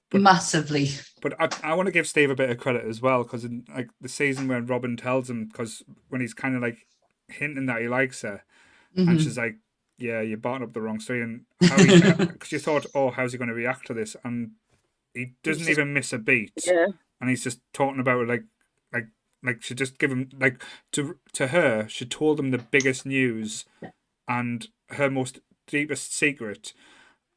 But, massively. But I want to give Steve a bit of credit as well, because in like the season when Robin tells him, because when he's kind of like hinting that he likes her, and she's like, "Yeah, you're barking up the wrong tree," and because you thought, "Oh, how's he going to react to this?" and he doesn't even miss a beat, and he's just talking about it like she just give him like to her. She told him the biggest news and her most deepest secret,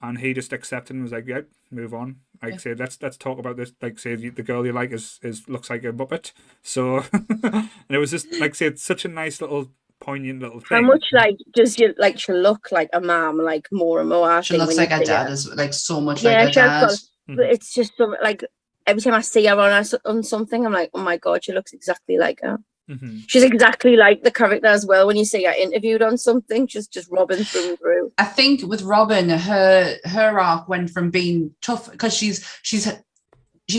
and he just accepted and was like, "Yeah, move on." Like say, let's talk about this. Like say, the girl you like is looks like a Muppet. So, and it was just like say, it's such a nice little poignant little thing. How much like does you like she look like a mom, like more and more? She looks like her dad, is like so much like her dad. But it's just so, like every time I see her on something, I'm like, oh my god, she looks exactly like her. She's exactly like the character as well. When you see her interviewed on something, she's just Robin through and through. I think with Robin, her arc went from being tough because she's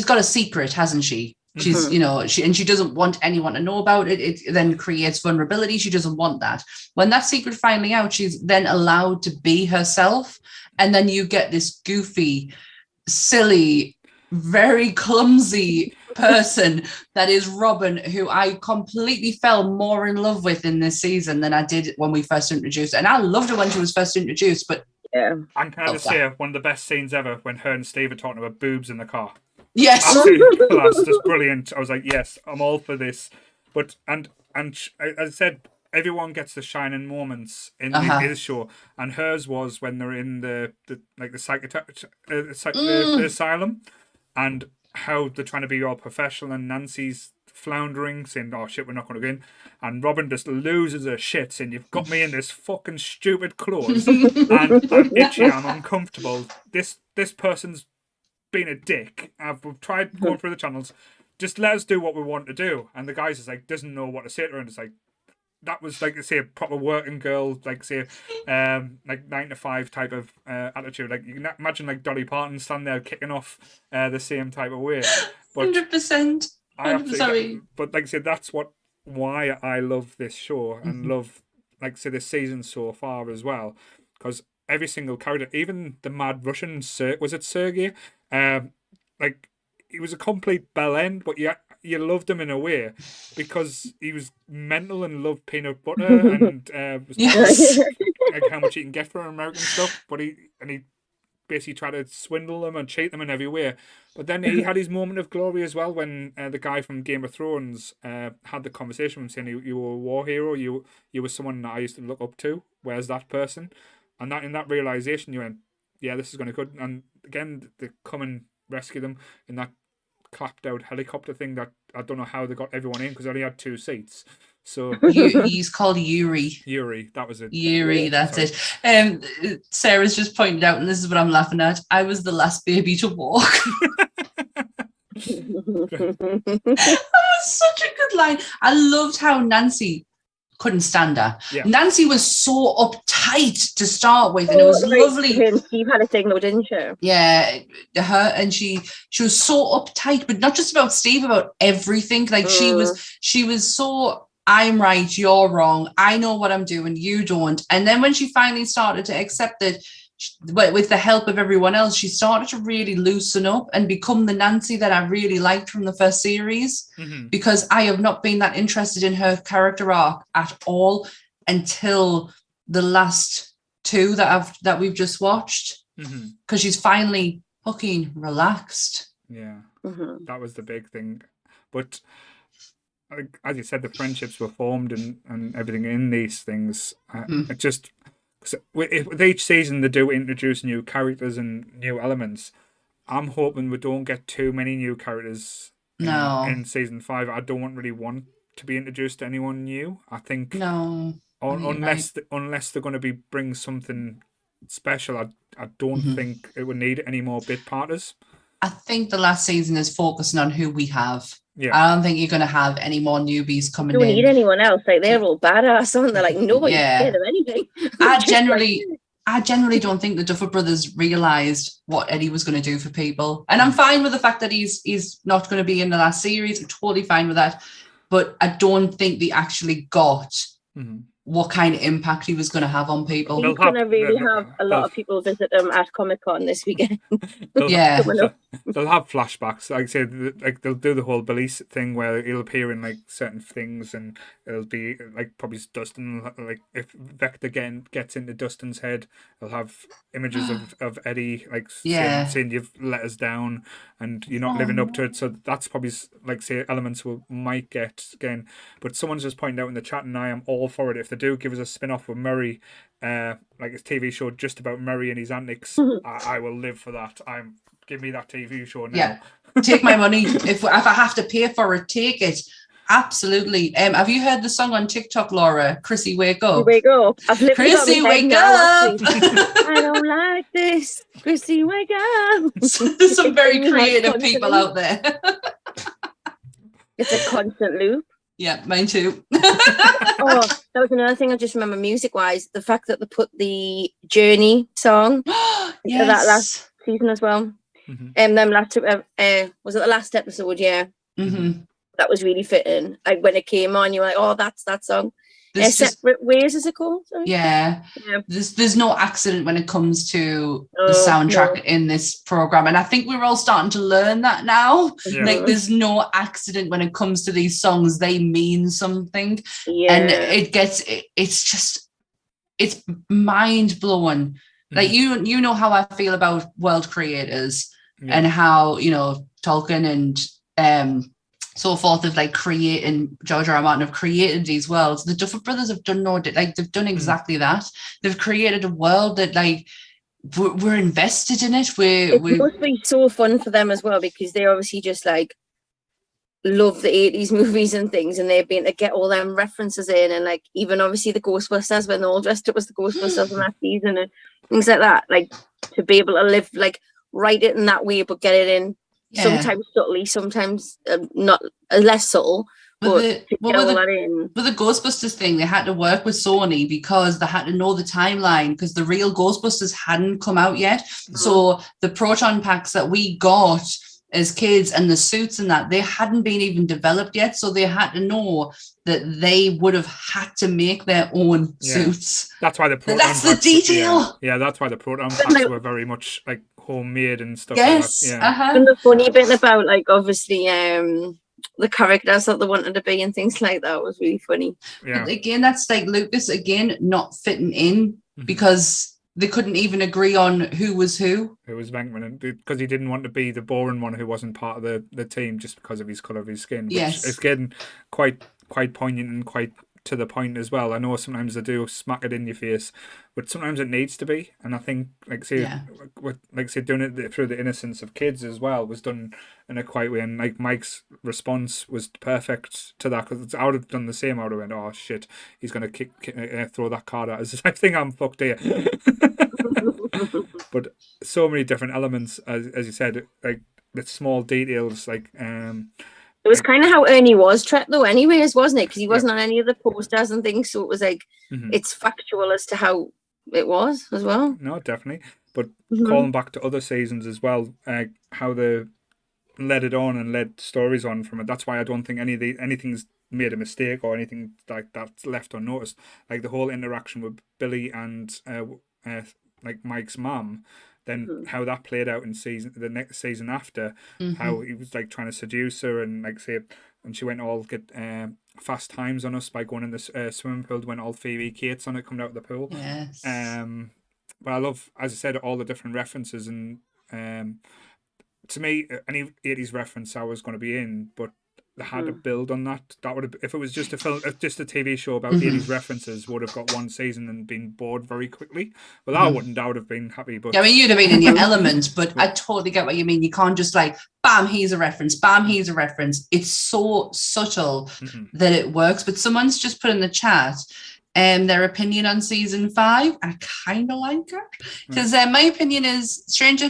got a secret, hasn't she? She's she doesn't want anyone to know about it. It then creates vulnerability. She doesn't want that. When that secret finally out, she's then allowed to be herself, and then you get this goofy, silly, very clumsy person that is Robin, who I completely fell more in love with in this season than I did when we first introduced her. And I loved her when she was first introduced, but and can I just say one of the best scenes ever when her and Steve are talking about boobs in the car. Yes, absolutely class, just brilliant. I was like, yes, I'm all for this. But and as I said, everyone gets the shining moments in his show, and hers was when they're in the asylum, and how they're trying to be all professional, and Nancy's floundering, saying, "Oh shit, we're not going to go in," and Robin just loses her shit, saying, "You've got me in this fucking stupid clothes, and I'm itchy, I'm uncomfortable. This person's been a dick. I've tried going through the channels. Just let us do what we want to do." And the guy's just like doesn't know what to say to her, and it's like that was like say a proper working girl, like say like 9 to 5 type of attitude. Like you can imagine like Dolly Parton standing there kicking off the same type of way. 100%. But like I said, that's why I love this show and love like say this season so far as well, because every single character, even the mad Russian, was it Sergei? Like he was a complete bell end, but you loved him in a way because he was mental and loved peanut butter and was like how much he can get for American stuff. But he basically try to swindle them and cheat them in every way. But then he had his moment of glory as well when the guy from Game of Thrones had the conversation with him saying, you were a war hero, you were someone that I used to look up to. Where's that person? And that in that realization, you went, yeah, this is going to be good. And again, they come and rescue them in that clapped out helicopter thing that I don't know how they got everyone in because they only had 2 seats. So He's called Yuri. Yuri, that was it. Yuri, that's it. Sarah's just pointed out, and this is what I'm laughing at. I was the last baby to walk. That was such a good line. I loved how Nancy couldn't stand her. Yeah. Nancy was so uptight to start with, and it was lovely. And Steve had a thing though, didn't she? Yeah, her and she was so uptight, but not just about Steve, about everything. Like she was so, I'm right, you're wrong. I know what I'm doing, you don't. And then when she finally started to accept it, with the help of everyone else, she started to really loosen up and become the Nancy that I really liked from the first series, because I have not been that interested in her character arc at all until the last 2 that we've just watched, because she's finally fucking relaxed. Yeah, that was the big thing. But as you said, the friendships were formed and everything in these things. It just... with each season they do introduce new characters and new elements. I'm hoping we don't get too many new characters in season 5. I don't really want to be introduced to anyone new. I think unless they're going to bring something special, I don't think it would need any more bit parters. I think the last season is focusing on who we have. Yeah. I don't think you're going to have any more newbies coming in. Don't need anyone else. Like they're all badass, aren't they? Like nobody's scared of anything. I generally don't think the Duffer Brothers realised what Eddie was going to do for people. And I'm fine with the fact that he's not going to be in the last series. I'm totally fine with that. But I don't think they actually got what kind of impact he was going to have on people. He's going to really have a lot of people visit him at Comic-Con this weekend. They'll have flashbacks. Like I said, like they'll do the whole Belize thing where he'll appear in like certain things, and it'll be like probably Dustin. Like if Vector gets into Dustin's head, they'll have images of Eddie like saying you've let us down and you're not living up to it. So that's probably like say elements we might get again. But someone's just pointed out in the chat, and I am all for it. If they do give us a spin-off with Murray, like a TV show just about Murray and his antics, I will live for that. Give me that TV show now. Yeah, take my money. If I have to pay for it, take it. Absolutely. Have you heard the song on TikTok, Laura? Chrissy, wake up. Wake up. Chrissy, wake up. I don't like this. Chrissy, wake up. There's some very creative people out there. It's a constant loop. Yeah, mine too. Oh, that was another thing I just remember music-wise. The fact that they put the Journey song into that last season as well. And then was it the last episode? Yeah. That was really fitting. Like when it came on, you were like, "Oh, that's that song." Separate Ways, is it called? Sorry? Yeah. There's no accident when it comes to the soundtrack in this program, and I think we're all starting to learn that now. Yeah. Like there's no accident when it comes to these songs; they mean something, and it's mind blowing. Like you know how I feel about world creators and how Tolkien and so forth of like creating, George R. R. Martin have created these worlds. The Duffer Brothers have done they've done exactly that. They've created a world that like we're invested in it. It must be so fun for them as well, because they obviously just like love the 80s movies and things, and they've been to get all them references in, and like even obviously the Ghostbusters when they're all dressed up as the Ghostbusters in that season and things like that. Like to be able to live like write it in that way, but get it in. Sometimes subtly, sometimes not less subtle. With the Ghostbusters thing, they had to work with Sony because they had to know the timeline, because the real Ghostbusters hadn't come out yet. So the proton packs that we got as kids and the suits and that, they hadn't been even developed yet. So they had to know that they would have had to make their own suits. That's why that's the detail. Yeah, that's why the proton packs were very much like homemade and stuff. Yes. Like that. And the funny bit about like obviously the characters that they wanted to be and things like that was really funny. But again, that's like Lucas again not fitting in because they couldn't even agree on who was who. It was Venkman, because he didn't want to be the boring one who wasn't part of the team just because of his colour of his skin. Which Yes. is getting quite poignant and quite to the point as well. I know sometimes they do smack it in your face, but sometimes it needs to be. And I think, doing it through the innocence of kids as well was done in a quiet way. And like Mike's response was perfect to that, because I would have done the same. I would have went, "Oh shit, he's gonna throw that card at us." I think I'm fucked here. But so many different elements, as you said, like the small details, like It was kind of how Ernie was trapped though, anyways, wasn't it? Because he wasn't on any of the posters and things, so it was like it's factual as to how it was as well. No, definitely. But calling back to other seasons as well, how they led it on and led stories on from it. That's why I don't think anything's made a mistake or anything like that's left unnoticed. Like the whole interaction with Billy and like Mike's mum, then how that played out in the next season after, how he was like trying to seduce her and like say, and she went all get fast times on us by going in the swimming pool, went all Phoebe Cates on it coming out of the pool. Yes. But I love, as I said, all the different references, and to me, any 80s reference I was going to be in, but they had to build on that. That would have, if it was just a film, if just a TV show about 80s references, would have got one season and been bored very quickly. Well, I wouldn't. I would have been happy. But Yeah, I mean, you'd have been in your element, but I totally get what you mean. You can't just like, bam, here's a reference, bam, here's a reference. It's so subtle that it works. But someone's just put in the chat their opinion on season 5. I kind of like it because my opinion is Stranger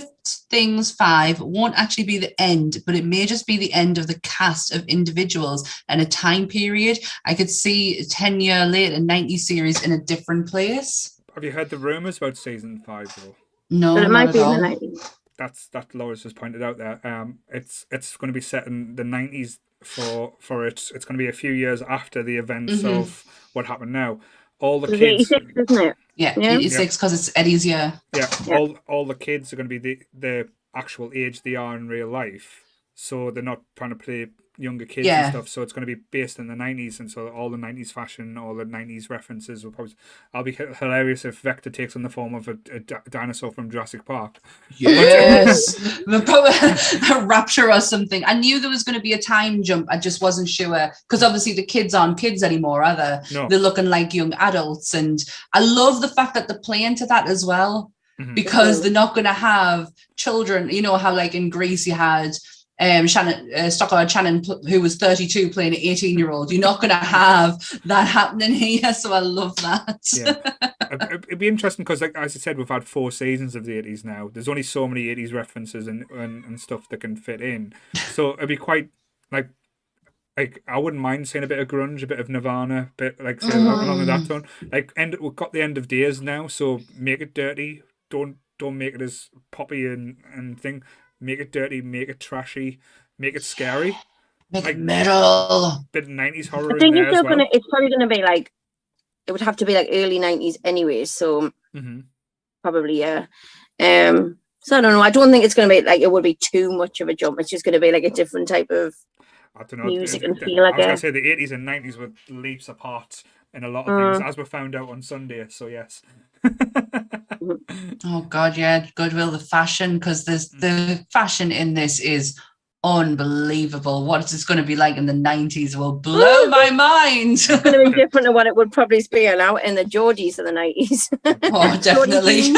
Things 5 won't actually be the end, but it may just be the end of the cast of individuals and a time period. I could see a 10-year later 90 series in a different place. Have you heard the rumours about season 5 though? No, But it might not be at in all. the 90s. That Laura's just pointed out there. It's going to be set in the 90s for it. It's going to be a few years after the events of what happened now. All the It's kids, 86, isn't it? Yeah, Yeah. 86 because it's Eddie's year. all the kids are going to be the actual age they are in real life. So they're not trying to play younger kids and stuff. So it's going to be based in the 90s, and so all the 90s fashion, all the 90s references will probably. I'll be hilarious if Vector takes on the form of a dinosaur from Jurassic Park. Yes, probably a rapture or something. I knew there was going to be a time jump. I just wasn't sure because obviously the kids aren't kids anymore, are they? No. They're looking like young adults, and I love the fact that they're playing to that as well because they're not going to have children. You know how like in Greece you had. Stockard Shannon, who was 32, playing an 18-year-old. You're not going to have that happening here, so I love that. Yeah. It'd be interesting because, like as I said, we've had 4 seasons of the 80s now. There's only so many 80s references and stuff that can fit in. So it'd be quite like I wouldn't mind seeing a bit of grunge, a bit of Nirvana, a bit like say, along with that tone. Like we've got the end of days now, so make it dirty. Don't make it as poppy and thing. Make it dirty, make it trashy, make it scary. Make it metal. Bit of 90s horror I think in there as well. it's probably going to be like, it would have to be like early 90s anyway, so probably, yeah. So I don't know. I don't think it's going to be like, it would be too much of a jump. It's just going to be like a different type of I don't know, music and feel, I was going to guess. say the 80s and 90s were leaps apart in a lot of things, as we found out on Sunday, so yes. Oh God, yeah, Goodwill, the fashion, because there's the fashion in this is unbelievable. What is this going to be like in the 90s will blow my mind. It's going to be different to what it would probably be now in the Georgies of the 90s. Oh, definitely.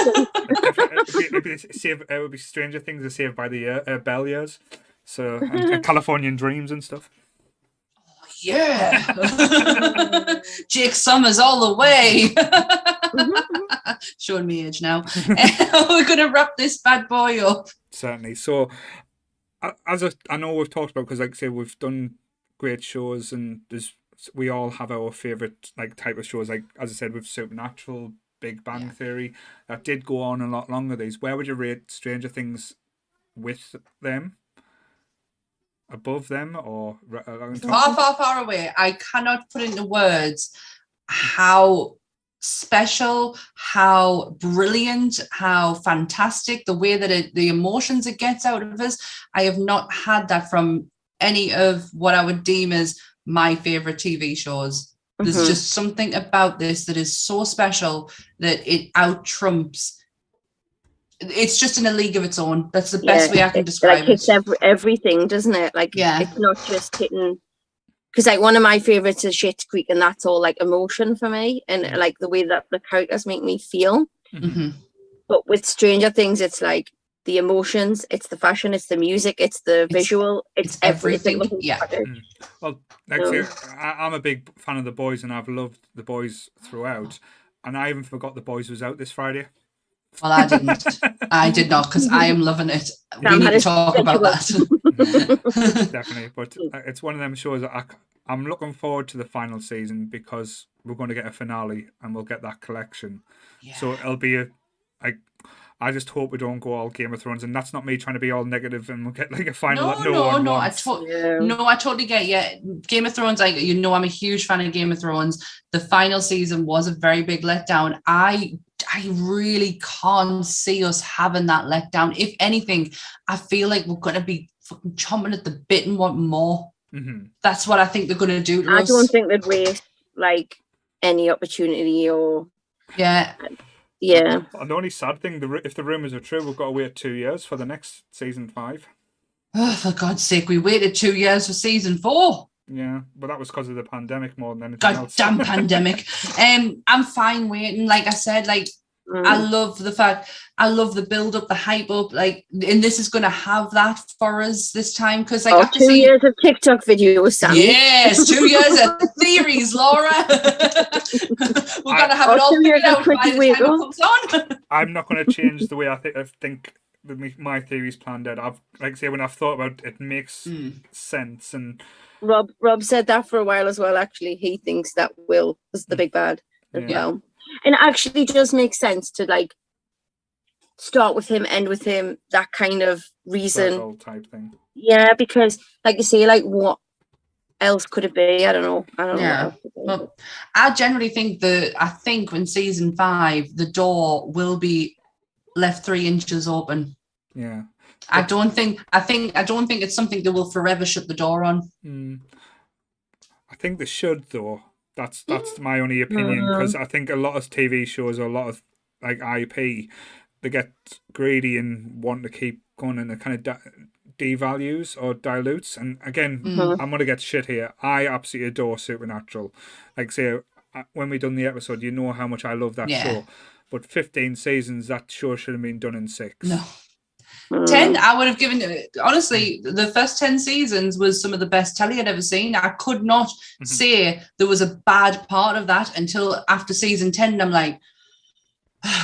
It would be Stranger Things are Saved by the Bell years, so and Californian Dreams and stuff. Yeah. Jake Summers all the way. Showing me age now. We're going to wrap this bad boy up. Certainly. So, I know we've talked about, because like I say, we've done great shows, and we all have our favourite like type of shows. Like as I said, with Supernatural, Big Bang Theory, that did go on a lot longer. These, where would you rate Stranger Things with them? Above them or far away? I cannot put into words how special, how brilliant, how fantastic, the way that the emotions it gets out of us. I have not had that from any of what I would deem as my favorite TV shows. There's Mhm. just something about this that is so special that it out trumps. It's just in a league of its own. That's the best way I can It like describe it. hits everything, doesn't it? Like Yeah. it's not just hitting. Because like one of my favorites is Schitt's Creek, and that's all like emotion for me, and like the way that the characters make me feel. hmm But with Stranger Things, it's like the emotions, it's the fashion, it's the music, it's the visual, it's everything. everything. Yeah. Well, like I say, I'm a big fan of The Boys, and I've loved The Boys throughout. And I even forgot The Boys was out this Friday. Well, I didn't. I did not, because I am loving it. We Sam need had to a talk about that. Definitely, but it's one of them shows that I'm looking forward to the final season because we're going to get a finale and we'll get that collection. Yeah. So it'll be I just hope we don't go all Game of Thrones, and that's not me trying to be all negative, and we'll get like a final that no one wants. I totally get you. Game of Thrones, I'm a huge fan of Game of Thrones. The final season was a very big letdown. I really can't see us having that letdown. If anything, I feel like we're going to be fucking chomping at the bit and want more. Mm-hmm. That's what I think they're going to do to I us. don't think they'd waste like any opportunity or Yeah. yeah. And the only sad thing, if the rumours are true, we've got to wait 2 years for the next season 5. Oh, for God's sake, we waited 2 years for season 4. Yeah, but that was because of the pandemic more than anything else. Goddamn pandemic. I'm fine waiting. Like I said, I love the build up, the hype up, and this is going to have that for us this time because after 2 years of TikTok videos, Sam. Yes, 2 years of theories, Laura. We're going to have it all figured out by the time it comes on. I'm not going to change the way I think my theories planned out. When I've thought about it, it makes sense. And Rob said that for a while as well. Actually, he thinks that Will is the big bad as well. And it actually does make sense to start with him, end with him, that kind of reason. Type thing. Yeah, because like you say, what else could it be? I don't know. Yeah. Well, I generally think when season 5, the door will be left 3 inches open. Yeah. I don't think it's something that will forever shut the door on. I think they should though. That's my only opinion, because I think a lot of TV shows or a lot of IP, they get greedy and want to keep going, and it kind of devalues or dilutes. And again, I'm gonna get shit here. I absolutely adore Supernatural. When we done the episode, you know how much I love that show. But 15 seasons, that show should have been done in 6. No. 10, I would have given, honestly, the first 10 seasons was some of the best telly I'd ever seen. I could not say there was a bad part of that until after season 10. And I'm like,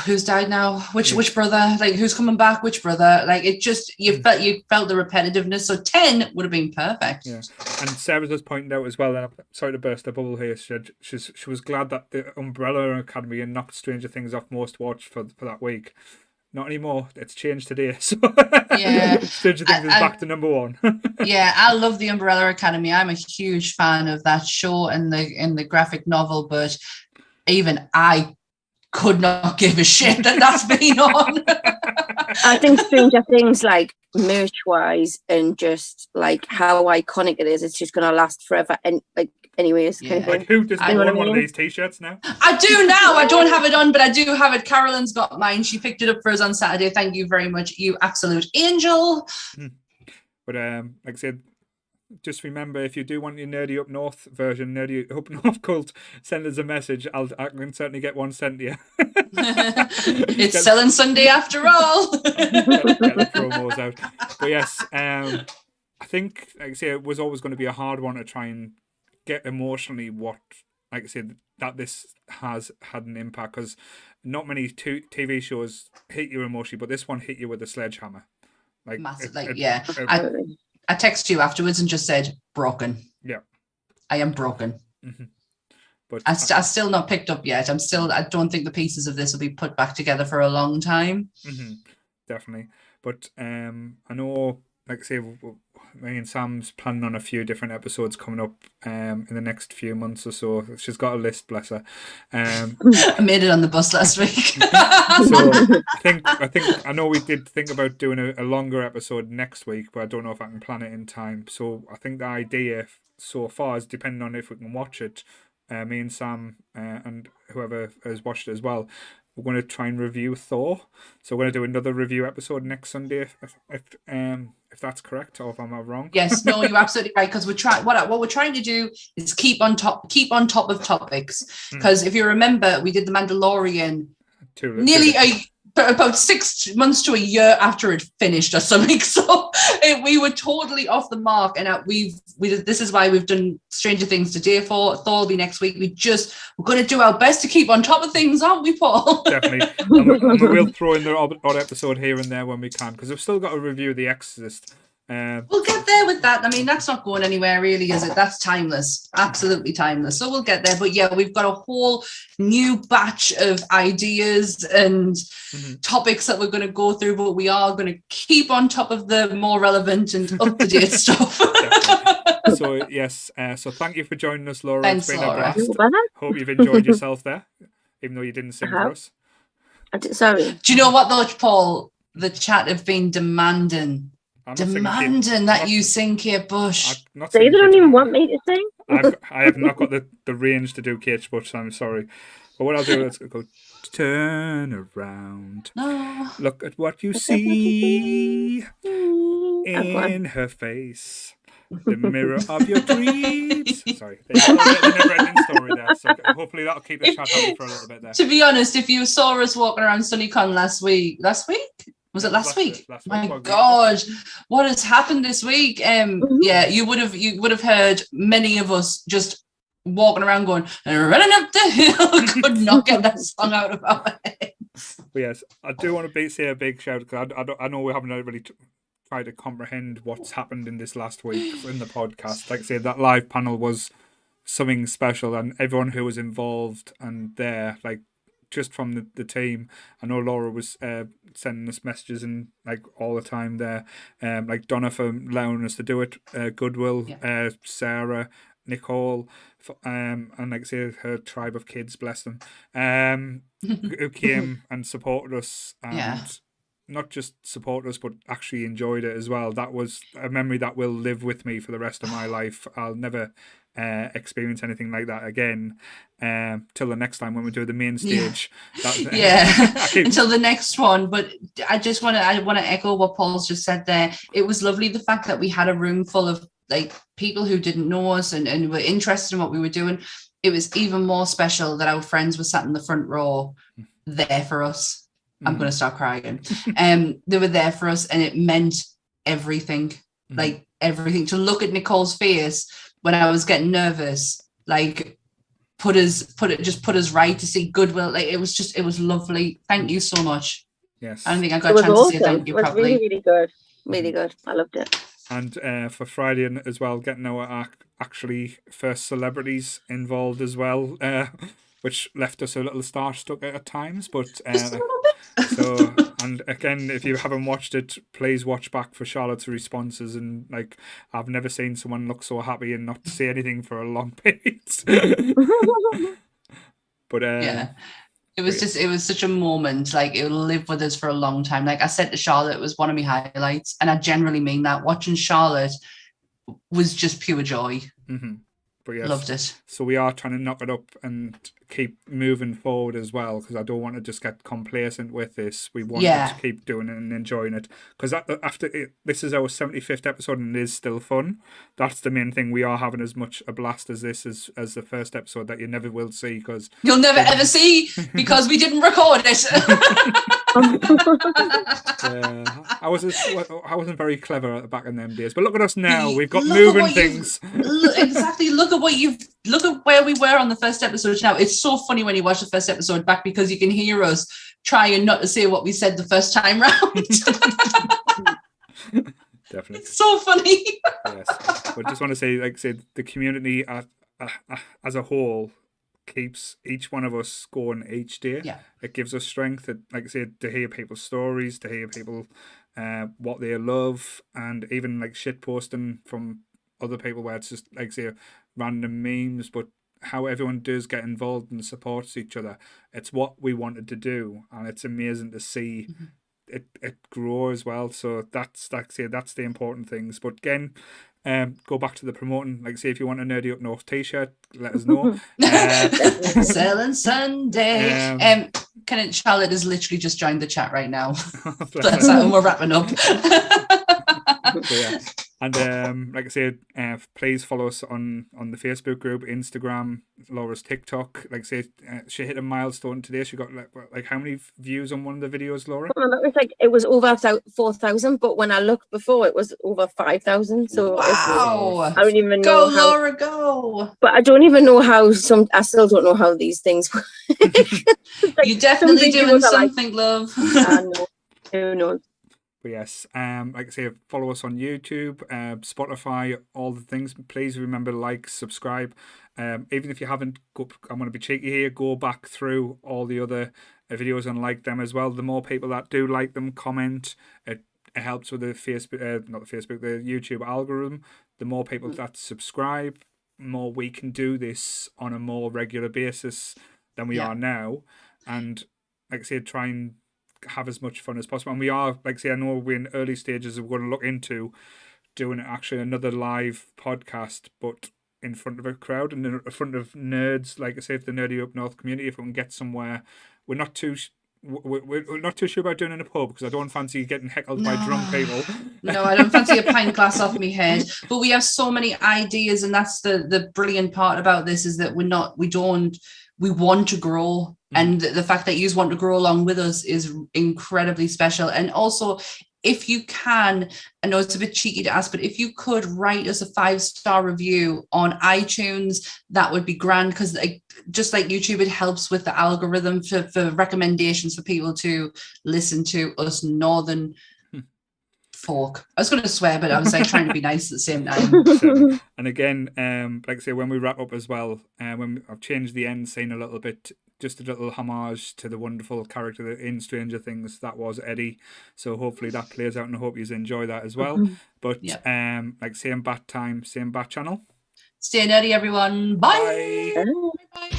who's died now? Which brother? Who's coming back? Which brother? It just, you felt the repetitiveness. So 10 would have been perfect. Yeah. And Sarah just pointed out as well, and I'm sorry to burst a bubble here, she was glad that the Umbrella Academy and knocked Stranger Things off most watched for that week. Not anymore. It's changed today. So yeah, Stranger Things is back to number 1. Yeah, I love the Umbrella Academy. I'm a huge fan of that show and the graphic novel, but even I could not give a shit that that's been on. I think Stranger Things, merch wise and just how iconic it is, it's just gonna last forever. And anyways, kind of thing. Who does own one of these t-shirts now? I do now. I don't have it on, but I do have it. Carolyn's got mine. She picked it up for us on Saturday. Thank you very much, you absolute angel. But like I said, just remember, if you do want your Nerdy Up North version, Nerdy Up North cult, send us a message. I can certainly get one sent to you. It's selling Sunday after all. Get the promos out. But yes, I think, like I say, it was always going to be a hard one to try and get emotionally what, like I said, that this has had an impact, because not many TV shows hit you emotionally, but this one hit you with a sledgehammer. Massive, I texted you afterwards and just said, broken. Yeah. I am broken. Mm-hmm. But I still not picked up yet. I don't think the pieces of this will be put back together for a long time. Mm-hmm. Definitely. But I know, like I say, me and Sam's planning on a few different episodes coming up in the next few months or so. She's got a list, bless her. I made it on the bus last week. So I know we did think about doing a longer episode next week, but I don't know if I can plan it in time. So I think the idea so far is, depending on if we can watch it, me and Sam and whoever has watched it as well, we're going to try and review Thor. So we're going to do another review episode next Sunday, if that's correct, or if I'm wrong. Yes, no, you're absolutely right. Because we're trying. What we're trying to do is keep on top of topics. Because if you remember, we did the Mandalorian nearly about 6 months to a year after it finished or something. So we were totally off the mark, and this is why we've done Stranger Things today. For Thor will be next week. We're going to do our best to keep on top of things, aren't we, Paul? Definitely. And we'll throw in the odd episode here and there when we can, because we've still got to review The Exorcist. We'll get there with that. I mean, that's not going anywhere, really, is it? That's timeless, absolutely timeless. So we'll get there. But yeah, we've got a whole new batch of ideas and topics that we're going to go through, but we are going to keep on top of the more relevant and up-to-date stuff. So yes, so thank you for joining us, Laura. Thanks, it's been Laura. a blast. Hope you've enjoyed yourself there, even though you didn't sing for us. Sorry. Do you know what, though, Paul? The chat have been demanding that you sing Kate Bush. They don't even want me to sing. I have not got the range to do Kate Bush, I'm sorry. But what I'll do is go, turn around. No. Look at what you see in her face. The mirror of your dreams. Sorry. There's a never-ending story there. So hopefully that'll keep the chat happy for a little bit there. To be honest, if you saw us walking around SunnyCon last week? Was it last week? My God, what has happened this week? Yeah, you would have heard many of us just walking around going, running up the hill, could not get that song out of our heads. But yes, I do want to say a big shout, because I know we haven't really tried to comprehend what's happened in this last week in the podcast. Like I said, that live panel was something special, and everyone who was involved and there, like, just from the team. I know Laura was sending us messages and like all the time there. Like Donna for allowing us to do it. Goodwill, Sarah, Nicole, and like I say, her tribe of kids, bless them, who came and supported us, and not just supported us, but actually enjoyed it as well. That was a memory that will live with me for the rest of my life. I'll never experience anything like that again till the next time when we do the main stage. Until the next one. But I want to echo what Paul's just said there. It was lovely, the fact that we had a room full of like people who didn't know us and were interested in what we were doing. It was even more special that our friends were sat in the front row there for us. I'm going to start crying. They were there for us, and it meant everything. Like everything. To look at Nicole's face when I was getting nervous, like put us right, to see Goodwill. Like it was lovely. Thank you so much. Yes. I don't think I got a chance to say thank you properly. Really, really good. Really good. I loved it. And for Friday as well, getting our actually first celebrities involved as well, which left us a little starstruck at times, but just a little bit. So, and again, if you haven't watched it, please watch back for Charlotte's responses. And like, I've never seen someone look so happy and not say anything for a long period. But it was such a moment. Like, it will live with us for a long time. Like I said to Charlotte, it was one of my highlights, and I generally mean that. Watching Charlotte was just pure joy. But yes, loved it. So we are trying to knock it up and keep moving forward as well, because I don't want to just get complacent with this. We want to keep doing it and enjoying it, because this is our 75th episode and it is still fun. That's the main thing. We are having as much a blast as this as the first episode that you never will see, because you'll never ever see, because we didn't record it. I wasn't very clever back in them days, but look at us now. We've got moving things. Exactly. Look at where we were on the first episode now. It's so funny when you watch the first episode back, because you can hear us trying not to say what we said the first time round. Definitely. It's so funny. Yes. But just want to say, like I said, the community as a whole keeps each one of us going each day. Yeah. It gives us strength, like I said, to hear people's stories, to hear people what they love, and even like shit posting from other people where it's just like say random memes, but how everyone does get involved and supports each other. It's what we wanted to do, and it's amazing to see it grow as well. So that's like say that's the important things. But again, go back to the promoting. Like, say if you want a Nerdy Up North t-shirt, let us know. Selling Sunday. Charlotte has literally just joined the chat right now. That's how we're wrapping up. So, yeah. And like I said, please follow us on the Facebook group, Instagram, Laura's TikTok. Like I say, she hit a milestone today. She got like how many views on one of the videos, Laura? Well, it was over 4,000, but when I looked before, it was over 5,000. So wow! I don't even go, know how, Laura, go! But I don't even know how I still don't know how these things work. You're definitely doing something, love. I know. Who knows? But yes, like I say, follow us on YouTube, Spotify, all the things. Please remember to like, subscribe. Even if you haven't, I'm going to be cheeky here, go back through all the other videos and like them as well. The more people that do like them, comment, it helps with the the YouTube algorithm. The more people that subscribe, more we can do this on a more regular basis than we are now. And like I said, try and have as much fun as possible. And we are, like I say, I know we're in early stages of going to look into doing actually another live podcast, but in front of a crowd and in front of nerds, like I say, if the Nerdy Up North community, if we can get somewhere. We're not too sure about doing it in a pub, because I don't fancy getting heckled by drunk people. No, I don't fancy a pint glass off my head. But we have so many ideas, and that's the brilliant part about this, is that we want to grow. And the fact that you want to grow along with us is incredibly special. And also, if you can, I know it's a bit cheeky to ask, but if you could write us a 5-star review on iTunes, that would be grand, because just like YouTube, it helps with the algorithm for recommendations for people to listen to us northern folk. I was going to swear, but I was trying to be nice at the same time. And again, like I say, when we wrap up as well, when I've changed the end scene a little bit, just a little homage to the wonderful character in Stranger Things that was Eddie. So hopefully that plays out, and I hope you enjoy that as well. But like same bat time, same bat channel. Stay nerdy, everyone. Bye. Bye. Bye.